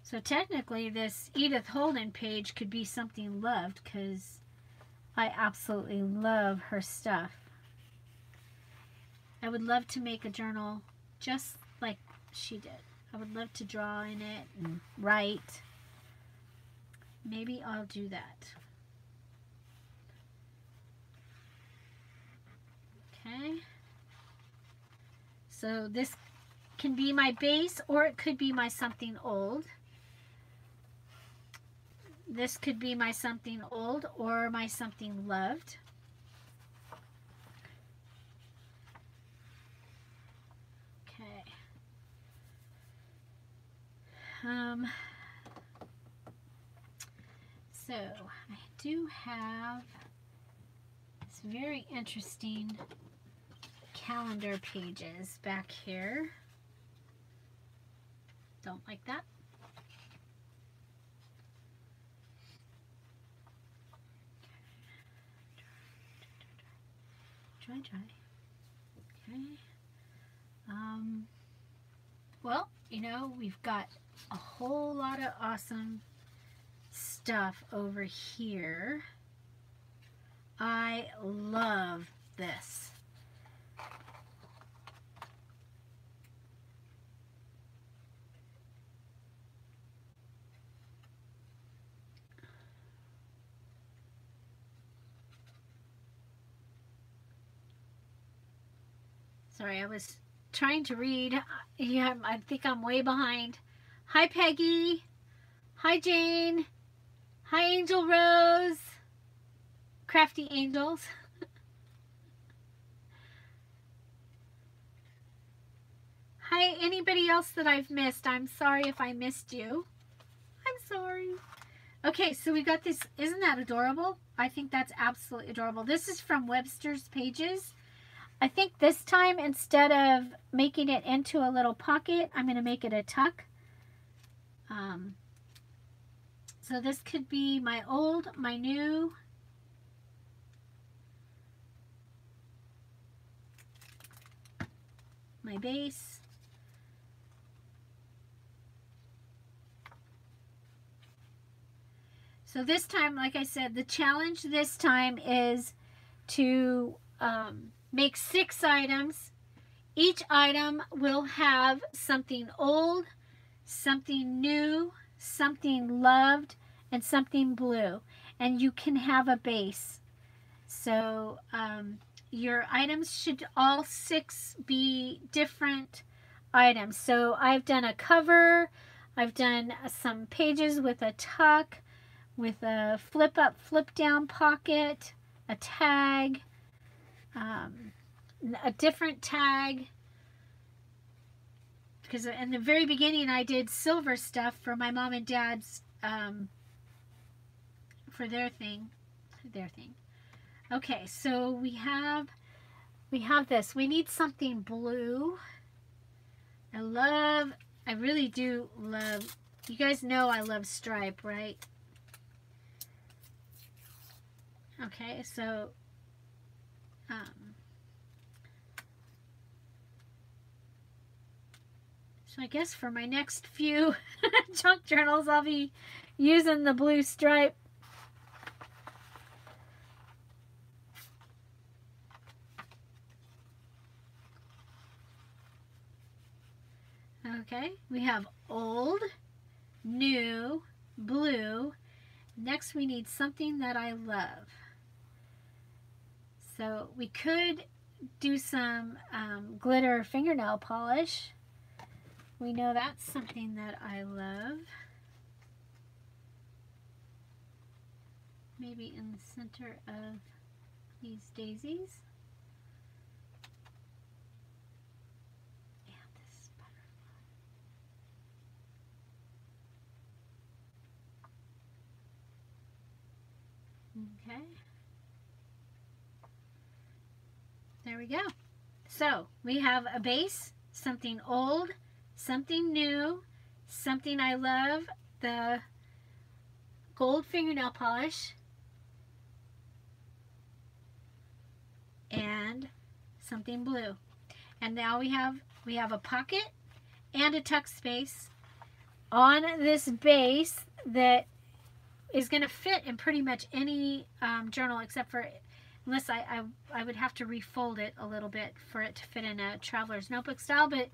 So technically this Edith Holden page could be something loved because I absolutely love her stuff. I would love to make a journal just like she did. I would love to draw in it and write. Maybe I'll do that. Okay. So this can be my base or it could be my something old. This could be my something old or my something loved. Okay. So I do have this very interesting calendar pages back here. Don't like that. Dry. Okay. Well, you know, we've got a whole lot of awesome stuff over here. I love this. Sorry, I was trying to read. Yeah, I think I'm way behind. Hi, Peggy. Hi, Jane. Hi, Angel Rose. Crafty Angels. Hi, anybody else that I've missed. I'm sorry if I missed you. I'm sorry. Okay, so we got this. Isn't that adorable? I think that's absolutely adorable. This is from Webster's Pages. I think this time, instead of making it into a little pocket, I'm going to make it a tuck. So this could be my old, my new, my base. So this time, like I said, the challenge this time is to make 6 items. Each item will have something old, something new, something loved, and something blue. And you can have a base. So your items should all 6 be different items. So I've done a cover, I've done some pages with a tuck, with a flip up, flip down pocket, a tag, a different tag, because in the very beginning I did silver stuff for my mom and dad's for their thing. their thing. Okay, so we have this. We need something blue. I really do love, you guys know I love stripe, right? Okay, so so I guess for my next few junk journals, I'll be using the blue stripe. Okay, we have old, new, blue. Next we need something that I love. So we could do some glitter fingernail polish. We know that's something that I love. Maybe in the center of these daisies. And this butterfly. Okay. There we go. So we have a base, something old, something new, something I love, the gold fingernail polish, and something blue. And now we have a pocket and a tuck space on this base that is going to fit in pretty much any journal, except for, unless I would have to refold it a little bit for it to fit in a traveler's notebook style, but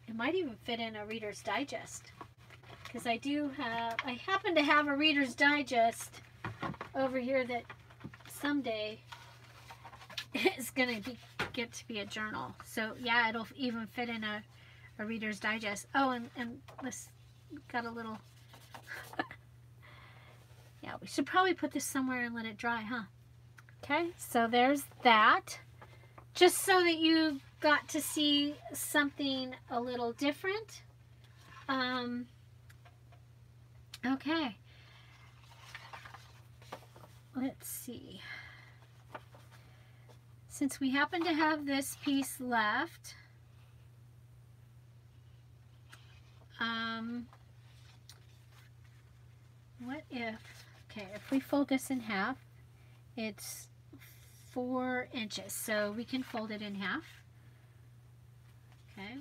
it might even fit in a Reader's Digest, because I happen to have a Reader's Digest over here that someday is going to get to be a journal. So yeah, it'll even fit in a Reader's Digest. Oh, and this got a little yeah, we should probably put this somewhere and let it dry, huh? Okay, so there's that. Just so that you got to see something a little different. Okay. Let's see. Since we happen to have this piece left, what if we fold this in half, it's 4 inches, so we can fold it in half. Okay.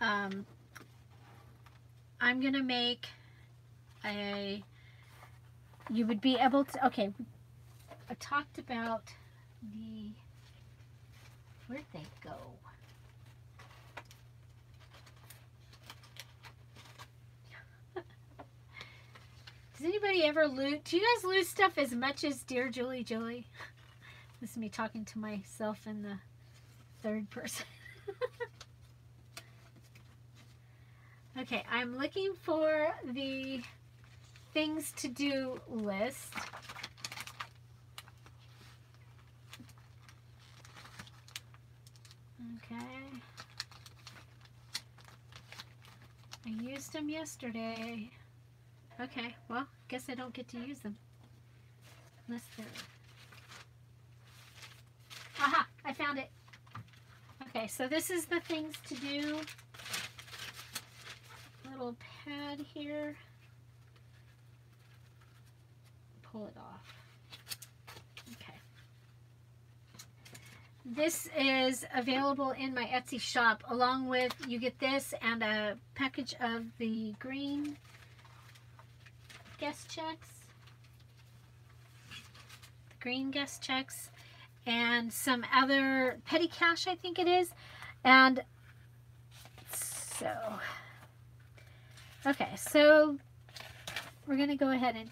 I'm gonna make you would be able to, okay, I talked about where'd they go? Does anybody ever lose, do you guys lose stuff as much as Dear Julie Julie? This is me talking to myself in the third person. Okay, I'm looking for the things to do list. Okay. I used them yesterday. Okay, well, guess I don't get to use them. Unless they're... Aha! I found it. Okay, so this is the things to do. Little pad here. Pull it off. Okay. This is available in my Etsy shop, along with, you get this and a package of the green guest checks. The green guest checks. And some other petty cash, I think it is. And so, okay, so we're going to go ahead and,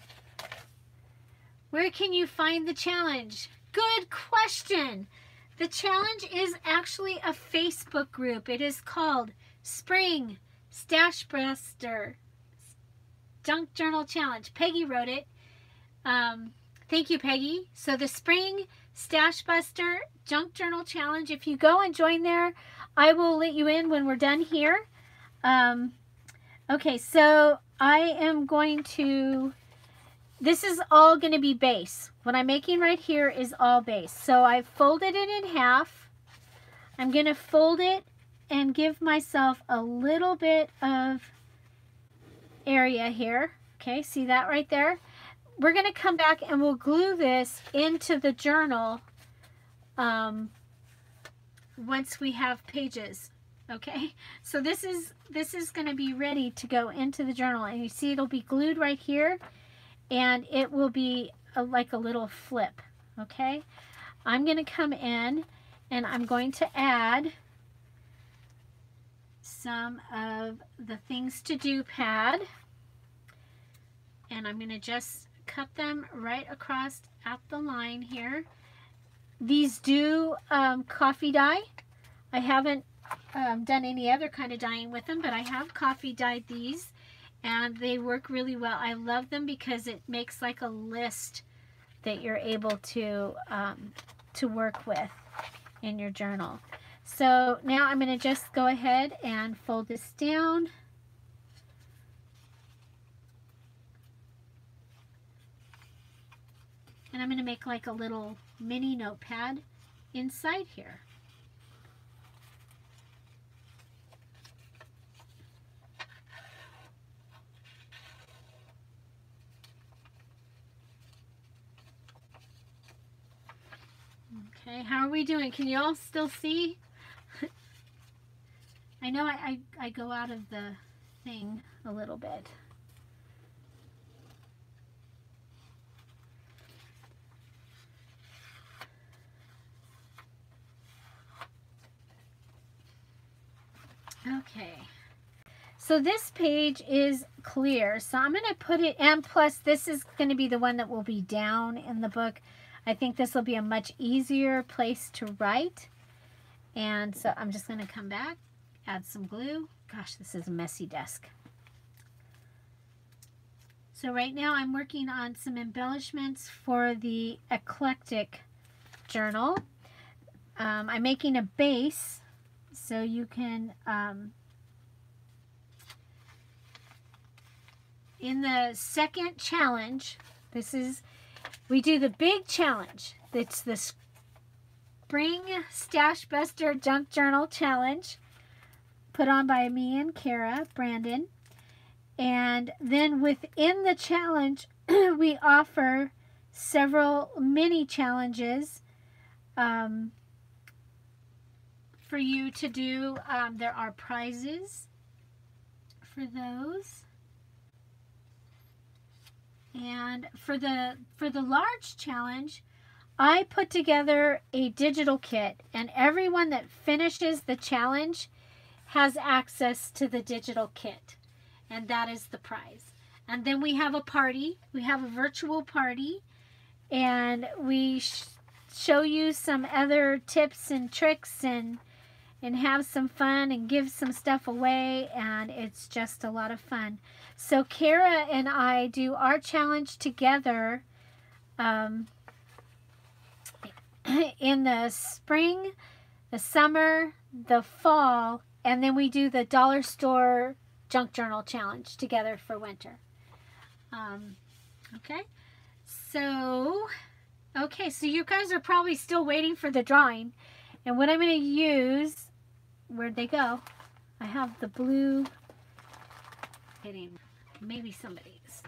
where can you find the challenge? Good question. The challenge is actually a Facebook group. It is called Spring Stash Buster Junk Journal Challenge. Peggy wrote it. Thank you, Peggy. So the Spring Stash Buster Junk Journal Challenge. If you go and join there, I will let you in when we're done here. Okay, so I am going to this is all going to be base. What I'm making right here is all base. So I folded it in half. I'm going to fold it and give myself a little bit of area here. Okay, see that right there? We're going to come back and we'll glue this into the journal once we have pages. Okay, so this is going to be ready to go into the journal, and you see it'll be glued right here, and it will be like a little flip. Okay, I'm going to come in and I'm going to add some of the things to do pad, and I'm going to just cut them right across at the line here. These do coffee dye. I haven't done any other kind of dyeing with them, but I have coffee dyed these, and they work really well. I love them because it makes like a list that you're able to work with in your journal. So now I'm going to just go ahead and fold this down. And I'm going to make like a little mini notepad inside here. Okay, how are we doing? Can you all still see? I know I go out of the thing a little bit. Okay, so this page is clear, so I'm going to put it, and plus this is going to be the one that will be down in the book. I think this will be a much easier place to write, and so I'm just going to come back, add some glue. Gosh, this is a messy desk. So right now I'm working on some embellishments for the eclectic journal. I'm making a base. So you can, in the second challenge, we do the big challenge. It's the Spring Stash Buster Junk Journal Challenge, put on by me and Kara Brandon. And then within the challenge, we offer several mini challenges for you to do. There are prizes for those, and for the large challenge, I put together a digital kit, and everyone that finishes the challenge has access to the digital kit, and that is the prize. And then we have a party. We have a virtual party, and we show you some other tips and tricks and have some fun and give some stuff away, and it's just a lot of fun. So Kara and I do our challenge together in the spring, the summer, the fall, and then we do the dollar store junk journal challenge together for winter. Okay, so you guys are probably still waiting for the drawing, and what I'm going to use, where'd they go? I have the blue. Hitting. Maybe somebody's.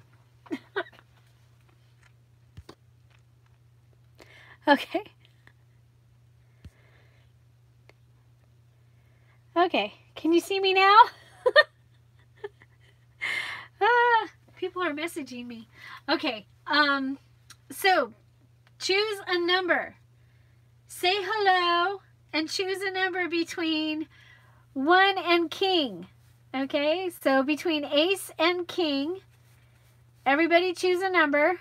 Okay. Okay. Can you see me now? People are messaging me. Okay. So choose a number. Say hello and choose a number between 1 and king. Okay, so between ace and king, everybody choose a number.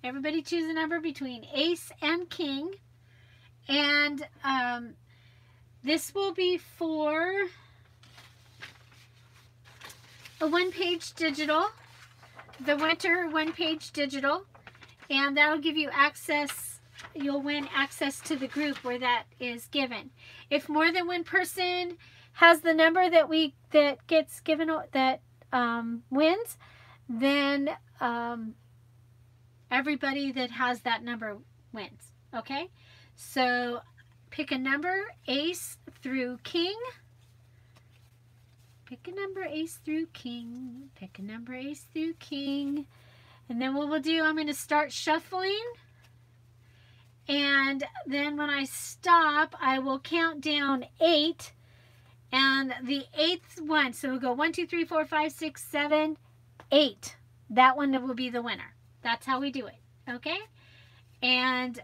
Everybody choose a number between ace and king. And this will be for a one-page digital, the winter one-page digital, and that'll give you access. You'll win access to the group where that is given. If more than one person has the number that gets given, that wins, then everybody that has that number wins. Okay? So pick a number, ace through king. Pick a number, ace through king. Pick a number, ace through king. And then what we'll do, I'm going to start shuffling. And then when I stop, I will count down 8. And the 8th one, so we'll go 1, 2, 3, 4, 5, 6, 7, 8. That one will be the winner. That's how we do it. Okay? And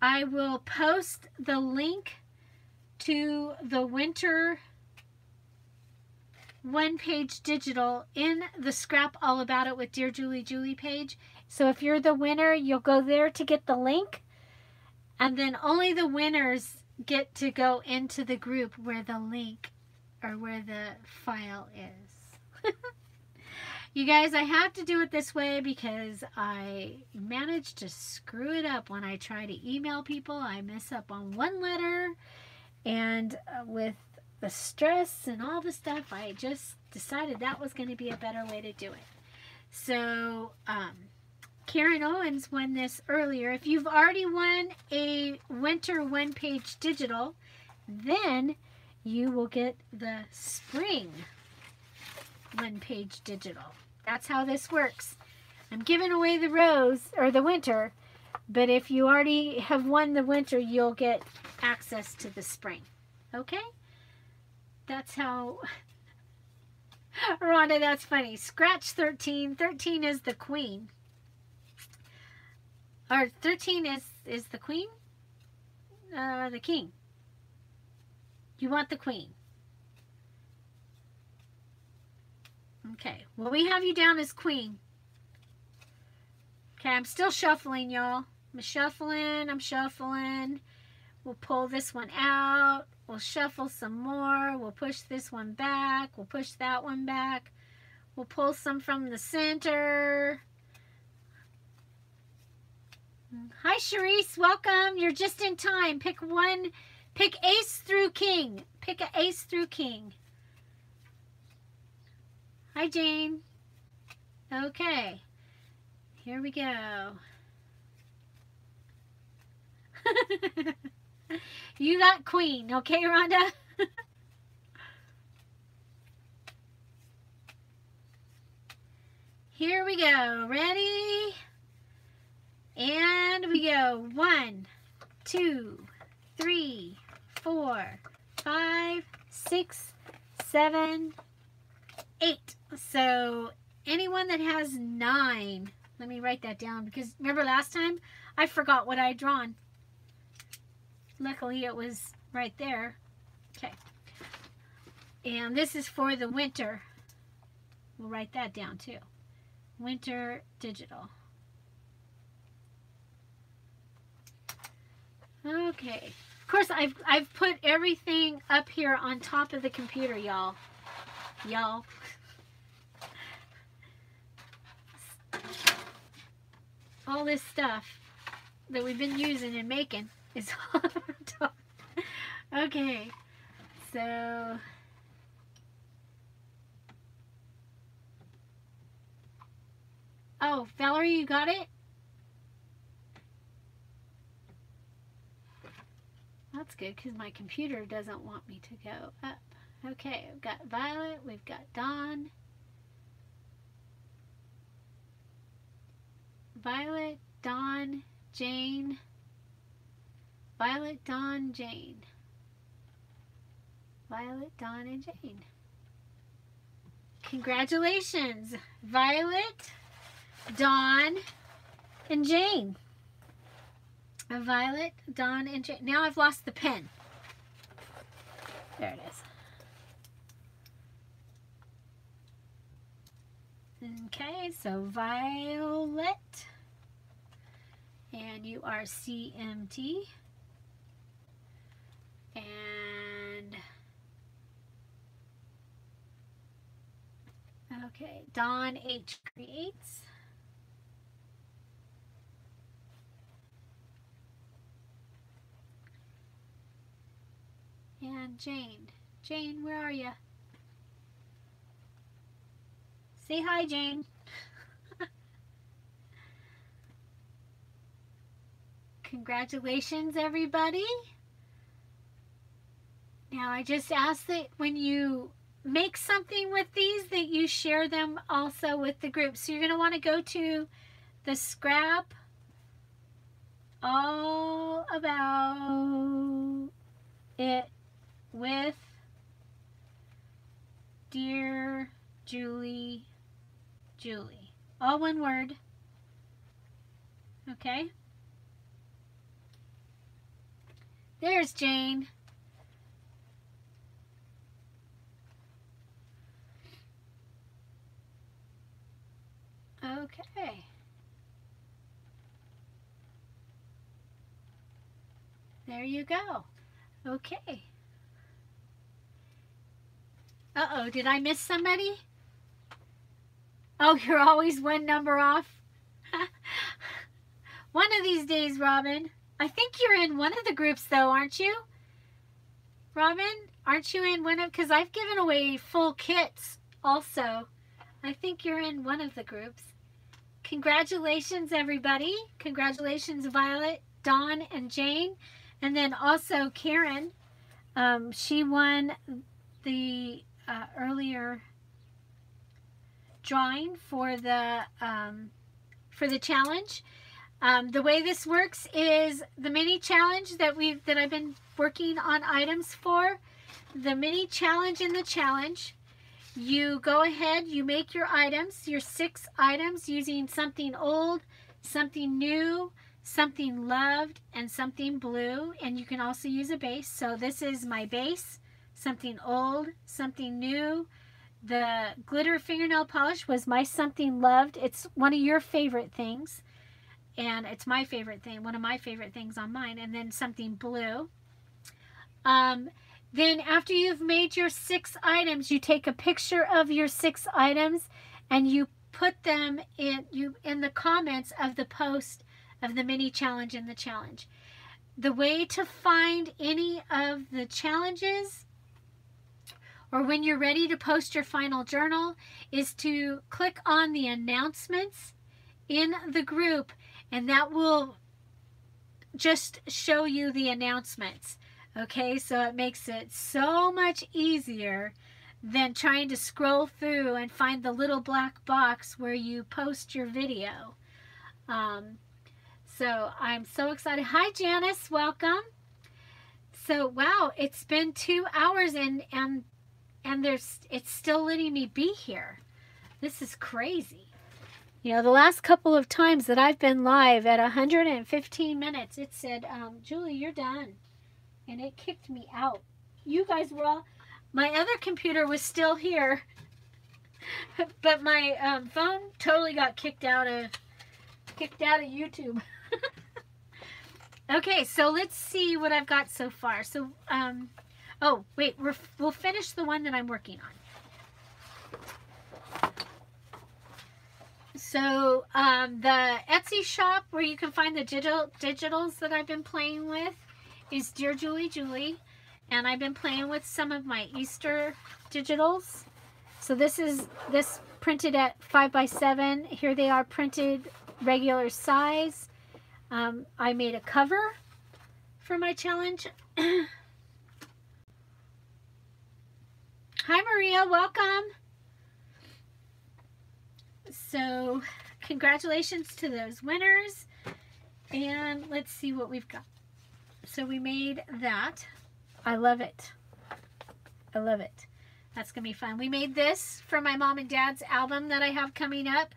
I will post the link to the winter one-page digital in the Scrap All About It with Dear Julie page. So if you're the winner, you'll go there to get the link. And then only the winners get to go into the group where the link or where the file is. You guys, I have to do it this way because I managed to screw it up when I try to email people. I mess up on one letter, and with the stress and all the stuff, I just decided that was going to be a better way to do it. So, Karen Owens won this earlier. If you've already won a winter one-page digital, then you will get the spring one-page digital. That's how this works. I'm giving away the rose, or the winter, but if you already have won the winter, you'll get access to the spring. Okay? That's how... Rhonda, that's funny. Scratch 13. 13 is the queen. Or 13 is the queen? The king. You want the queen. Okay. Well, we have you down as queen. Okay, I'm still shuffling, y'all. I'm shuffling. We'll pull this one out. We'll shuffle some more. We'll push this one back. We'll push that one back. We'll pull some from the center. Hi, Sharice. Welcome. You're just in time. Pick one. Pick ace through king. Pick an ace through king. Hi, Jane. Okay. Here we go. You got queen. Okay, Rhonda? Here we go. Ready? And we go. 1, 2, 3, 4, 5, 6, 7, 8. So anyone that has 9, let me write that down, because remember last time I forgot what I'd drawn. Luckily it was right there. Okay. And this is for the winter. We'll write that down too. Winter digital. Okay. Of course, I've put everything up here on top of the computer, y'all. All this stuff that we've been using and making is all on top. Okay. So oh, Valerie, you got it? That's good because my computer doesn't want me to go up. Okay, we've got Violet, we've got Dawn. Violet, Dawn, Jane. Violet, Dawn, Jane. Violet, Dawn, and Jane. Congratulations, Violet, Dawn, and Jane. Violet, Dawn, and Jane. Now I've lost the pen. There it is. Okay, so Violet, and you are CMT, and okay, Dawn H creates, and Jane, where are you? Say hi, Jane. Congratulations, everybody. Now, I just ask that when you make something with these, that you share them also with the group. So you're going to want to go to the scrap all about it with Dear Julie. All one word. Okay? There's Jane. Okay. There you go. Okay. Uh-oh, did I miss somebody? Oh, you're always one number off. One of these days, Robin. I think you're in one of the groups, though, aren't you? Robin, aren't you in one of... Because I've given away full kits also. I think you're in one of the groups. Congratulations, everybody. Congratulations, Violet, Dawn, and Jane. And then also Karen. She won the earlier drawing for the challenge. The way this works is the mini challenge that I've been working on items for. The mini challenge and the challenge. You go ahead, you make your items, your 6 items using something old, something new, something loved, and something blue. And you can also use a base. So this is my base, something old, something new. The glitter fingernail polish was my something loved. It's one of your favorite things. And it's my favorite thing, one of my favorite things on mine. And then something blue. Then after you've made your 6 items, you take a picture of your 6 items and you put them in the comments of the post of the mini challenge and the challenge. The way to find any of the challenges, or when you're ready to post your final journal, is to click on the announcements in the group, and that will just show you the announcements. Okay, so it makes it so much easier than trying to scroll through and find the little black box where you post your video. So I'm so excited. Hi, Janice, welcome. So wow, it's been 2 hours and it's still letting me be here. This is crazy. You know, the last couple of times that I've been live at 115 minutes, it said, Julie, you're done. And it kicked me out. You guys were all... My other computer was still here. But my phone totally got kicked out of YouTube. Okay, so let's see what I've got so far. So, oh, wait, we'll finish the one that I'm working on. So, the Etsy shop where you can find the digitals that I've been playing with is Dear Julie. And I've been playing with some of my Easter digitals. So this printed at 5x7. Here they are printed regular size. I made a cover for my challenge. Hi Maria, welcome. So congratulations to those winners. And let's see what we've got. So we made that. I love it. I love it. That's going to be fun. We made this for my mom and dad's album that I have coming up.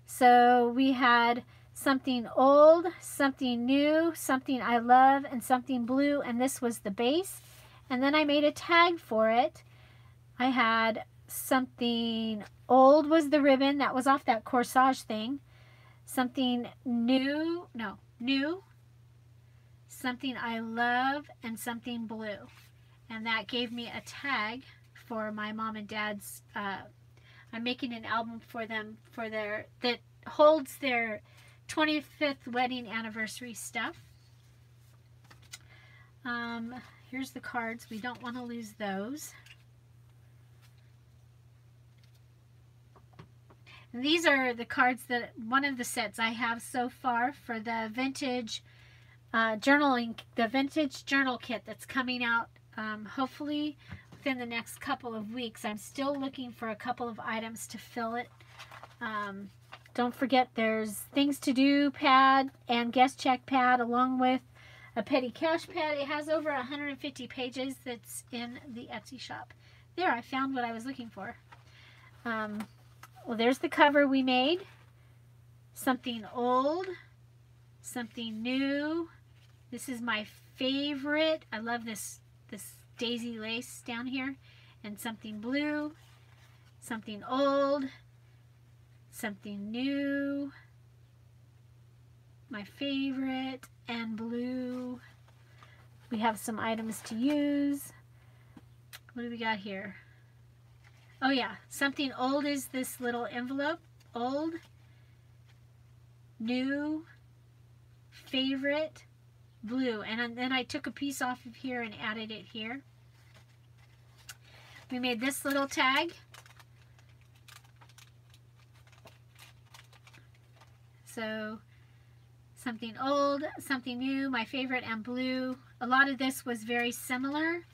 So we had something old, something new, something I love, and something blue. And this was the base. And then I made a tag for it. I had something old was the ribbon. That was off that corsage thing. Something new. Something I love, and something blue. And that gave me a tag for my mom and dad's, I'm making an album for them that holds their 25th wedding anniversary stuff. Here's the cards. We don't want to lose those. And these are the cards that, one of the sets I have so far for the vintage the vintage journal kit that's coming out hopefully within the next couple of weeks. I'm still looking for a couple of items to fill it. Don't forget there's things to do pad and guest check pad along with a petty cash pad. It has over 150 pages that's in the Etsy shop. There, I found what I was looking for. Well, there's the cover we made. Something old, something new. This is my favorite. I love this daisy lace down here. And something blue, something old, something new, my favorite, and blue. We have some items to use. What do we got here? Oh yeah, something old is this little envelope. Old, new, favorite, blue. And then I took a piece off of here and added it here. We made this little tag. So something old, something new, my favorite, and blue. A lot of this was very similar,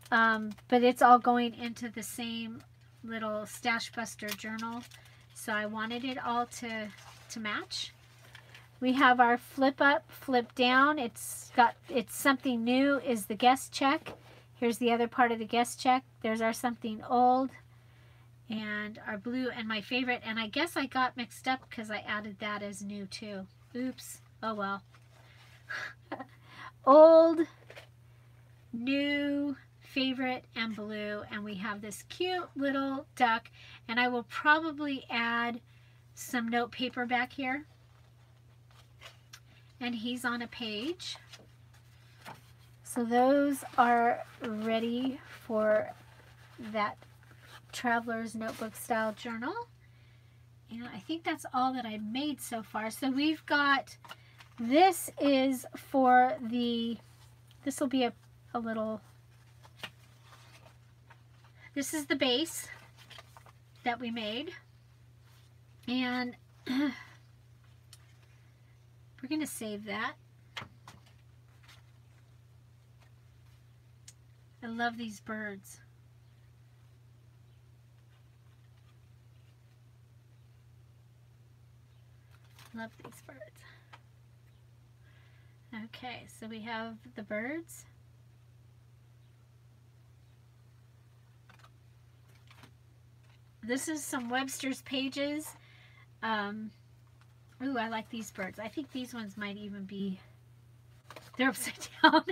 but it's all going into the same little Stash Buster journal. So I wanted it all to match. We have our flip up, flip down. It's something new is the guest check. Here's the other part of the guest check. There's our something old and our blue and my favorite. And I guess I got mixed up because I added that as new too. Oops. Oh well. Old, new, favorite, and blue. And we have this cute little duck. And I will probably add some note paper back here. And he's on a page. So those are ready for that Traveler's Notebook style journal. And I think that's all that I made so far. So we've got, this is for the, this will be a little, this is the base that we made. And we're going to save that. I love these birds. Love these birds. Okay, so we have the birds. This is some Webster's pages. Ooh, I like these birds. I think these ones might even be, they're upside down.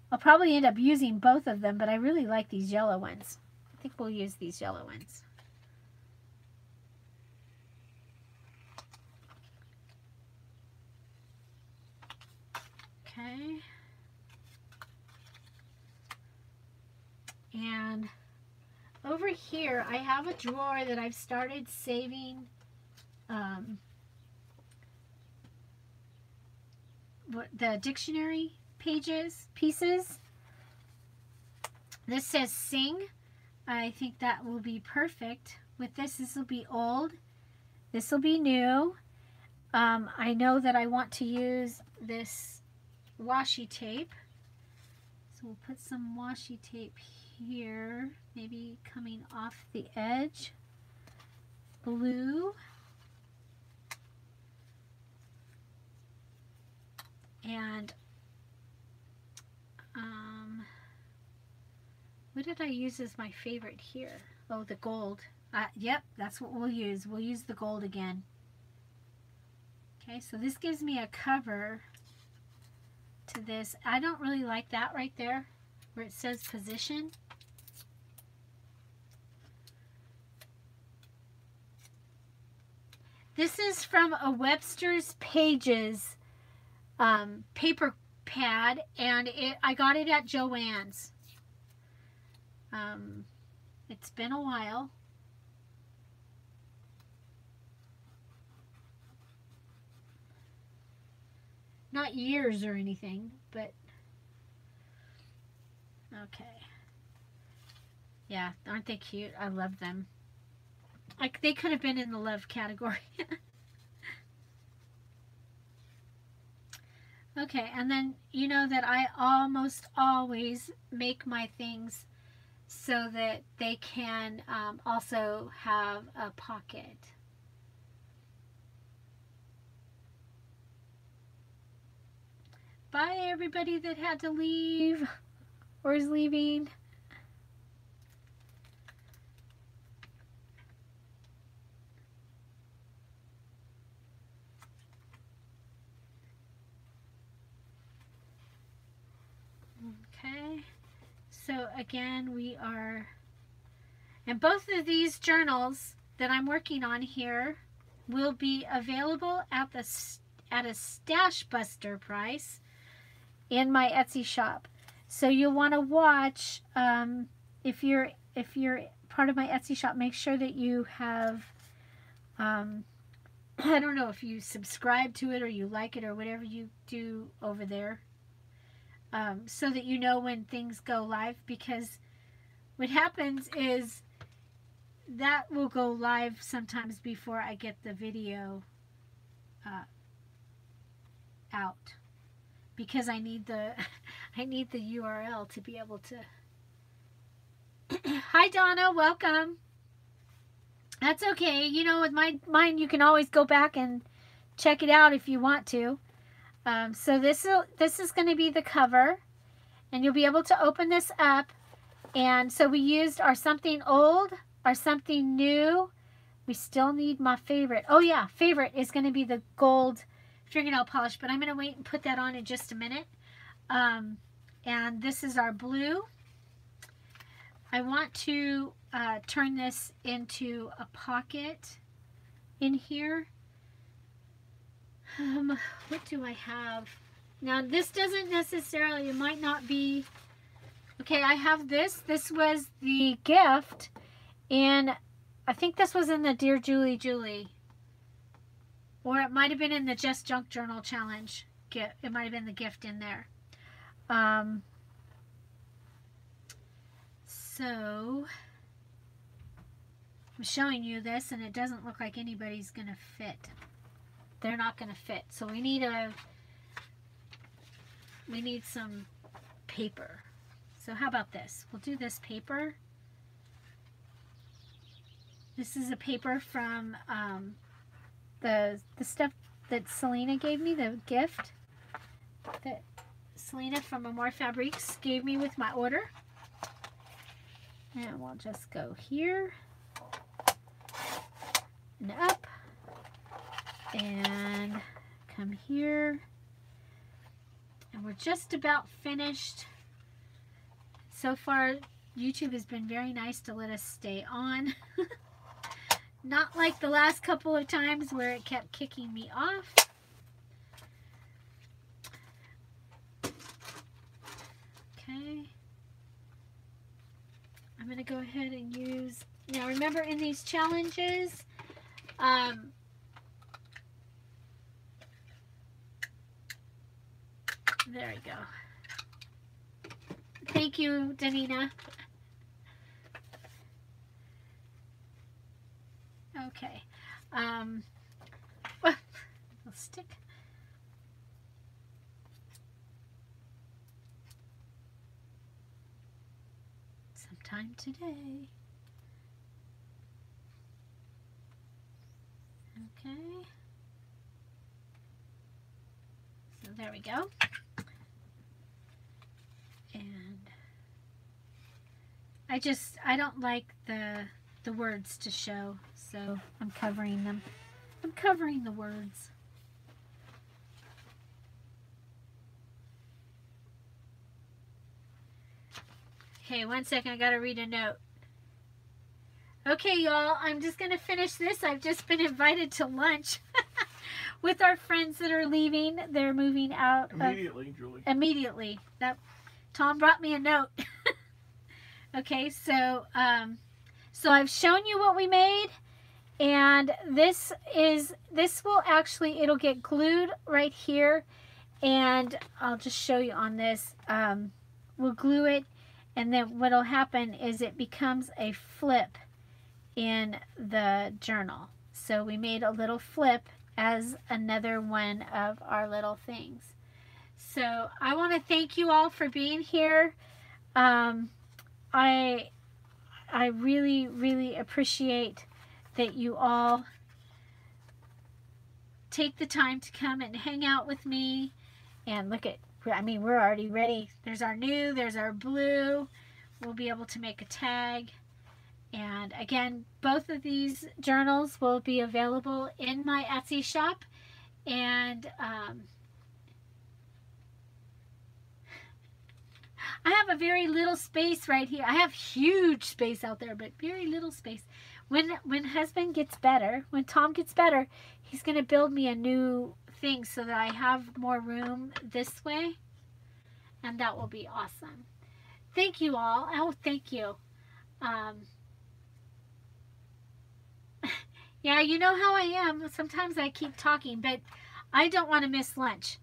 I'll probably end up using both of them, but I really like these yellow ones. I think we'll use these yellow ones. Okay. And over here, I have a drawer that I've started saving the dictionary pieces. This says sing. I think that will be perfect with this. This will be old. This will be new. I know that I want to use this washi tape. So we'll put some washi tape here, maybe coming off the edge. Blue. And what did I use as my favorite here? Oh, the gold. Yep, that's what we'll use. We'll use the gold again. Okay, so this gives me a cover to this. I don't really like that right there where it says position. This is from a Webster's Pages paper pad, and I got it at Joann's. It's been a while. Not years or anything, but okay. Yeah, aren't they cute? I love them. Like, they could have been in the love category. Okay, and then you know that I almost always make my things so that they can also have a pocket. Bye, everybody that had to leave or is leaving. Okay, so again, we are, and both of these journals that I'm working on here will be available at a Stash Buster price in my Etsy shop. So you'll want to watch, if you're part of my Etsy shop, make sure that you have, I don't know if you subscribe to it or you like it or whatever you do over there, so that you know when things go live, because what happens is that will go live sometimes before I get the video out, because I need the I need the URL to be able to. Hi Donna, welcome. That's okay. You know, with mine you can always go back and check it out if you want to. So this is going to be the cover, and you'll be able to open this up. And so we used our something old, our something new. We still need my favorite. Oh yeah, favorite is going to be the gold fingernail polish, but I'm going to wait and put that on in just a minute. And this is our blue. I want to turn this into a pocket in here. What do I have? Now this doesn't necessarily, it might not be, okay, I have this. This was the gift, and I think this was in the Dear Julie Julie. Or it might have been in the Just Junk Journal Challenge. It might have been the gift in there. So I'm showing you this, and it doesn't look like anybody's going to fit. They're not going to fit. So we need some paper. So how about this? We'll do this paper. This is a paper from the stuff that Selena gave me, the gift that Selena from Amore Fabrics gave me with my order. And we'll just go here and up and come here, and we're just about finished. So far YouTube has been very nice to let us stay on. Not like the last couple of times where it kept kicking me off. Okay, I'm going to go ahead and use, now remember in these challenges, there we go. Thank you, Danina. Okay. Well, stick. Sometime today. Okay. So there we go. And I don't like the words to show, so I'm covering them. I'm covering the words. Okay, one second, I gotta read a note. Okay, y'all, I'm just gonna finish this. I've just been invited to lunch with our friends that are leaving. They're moving out. Immediately, Julie. Immediately. Tom brought me a note. Okay, so I've shown you what we made, and this will actually, it'll get glued right here, and I'll just show you on this. We'll glue it, and then what'll happen is it becomes a flip in the journal. So we made a little flip as another one of our little things. So I want to thank you all for being here. I really, really appreciate that you all take the time to come and hang out with me. And look at, I mean, we're already ready. There's our new, there's our blue. We'll be able to make a tag. And again, both of these journals will be available in my Etsy shop. And I have a very little space right here. I have huge space out there, but very little space. When husband gets better, when Tom gets better, he's going to build me a new thing so that I have more room this way. And that will be awesome. Thank you all. Oh, thank you. Yeah, you know how I am. Sometimes I keep talking, but I don't want to miss lunch.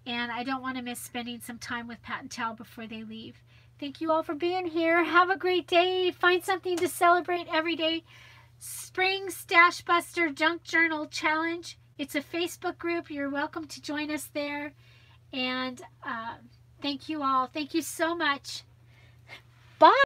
And I don't want to miss spending some time with Pat and Tal before they leave. Thank you all for being here. Have a great day. Find something to celebrate every day. Spring Stash Buster Junk Journal Challenge. It's a Facebook group. You're welcome to join us there. And thank you all. Thank you so much. Bye.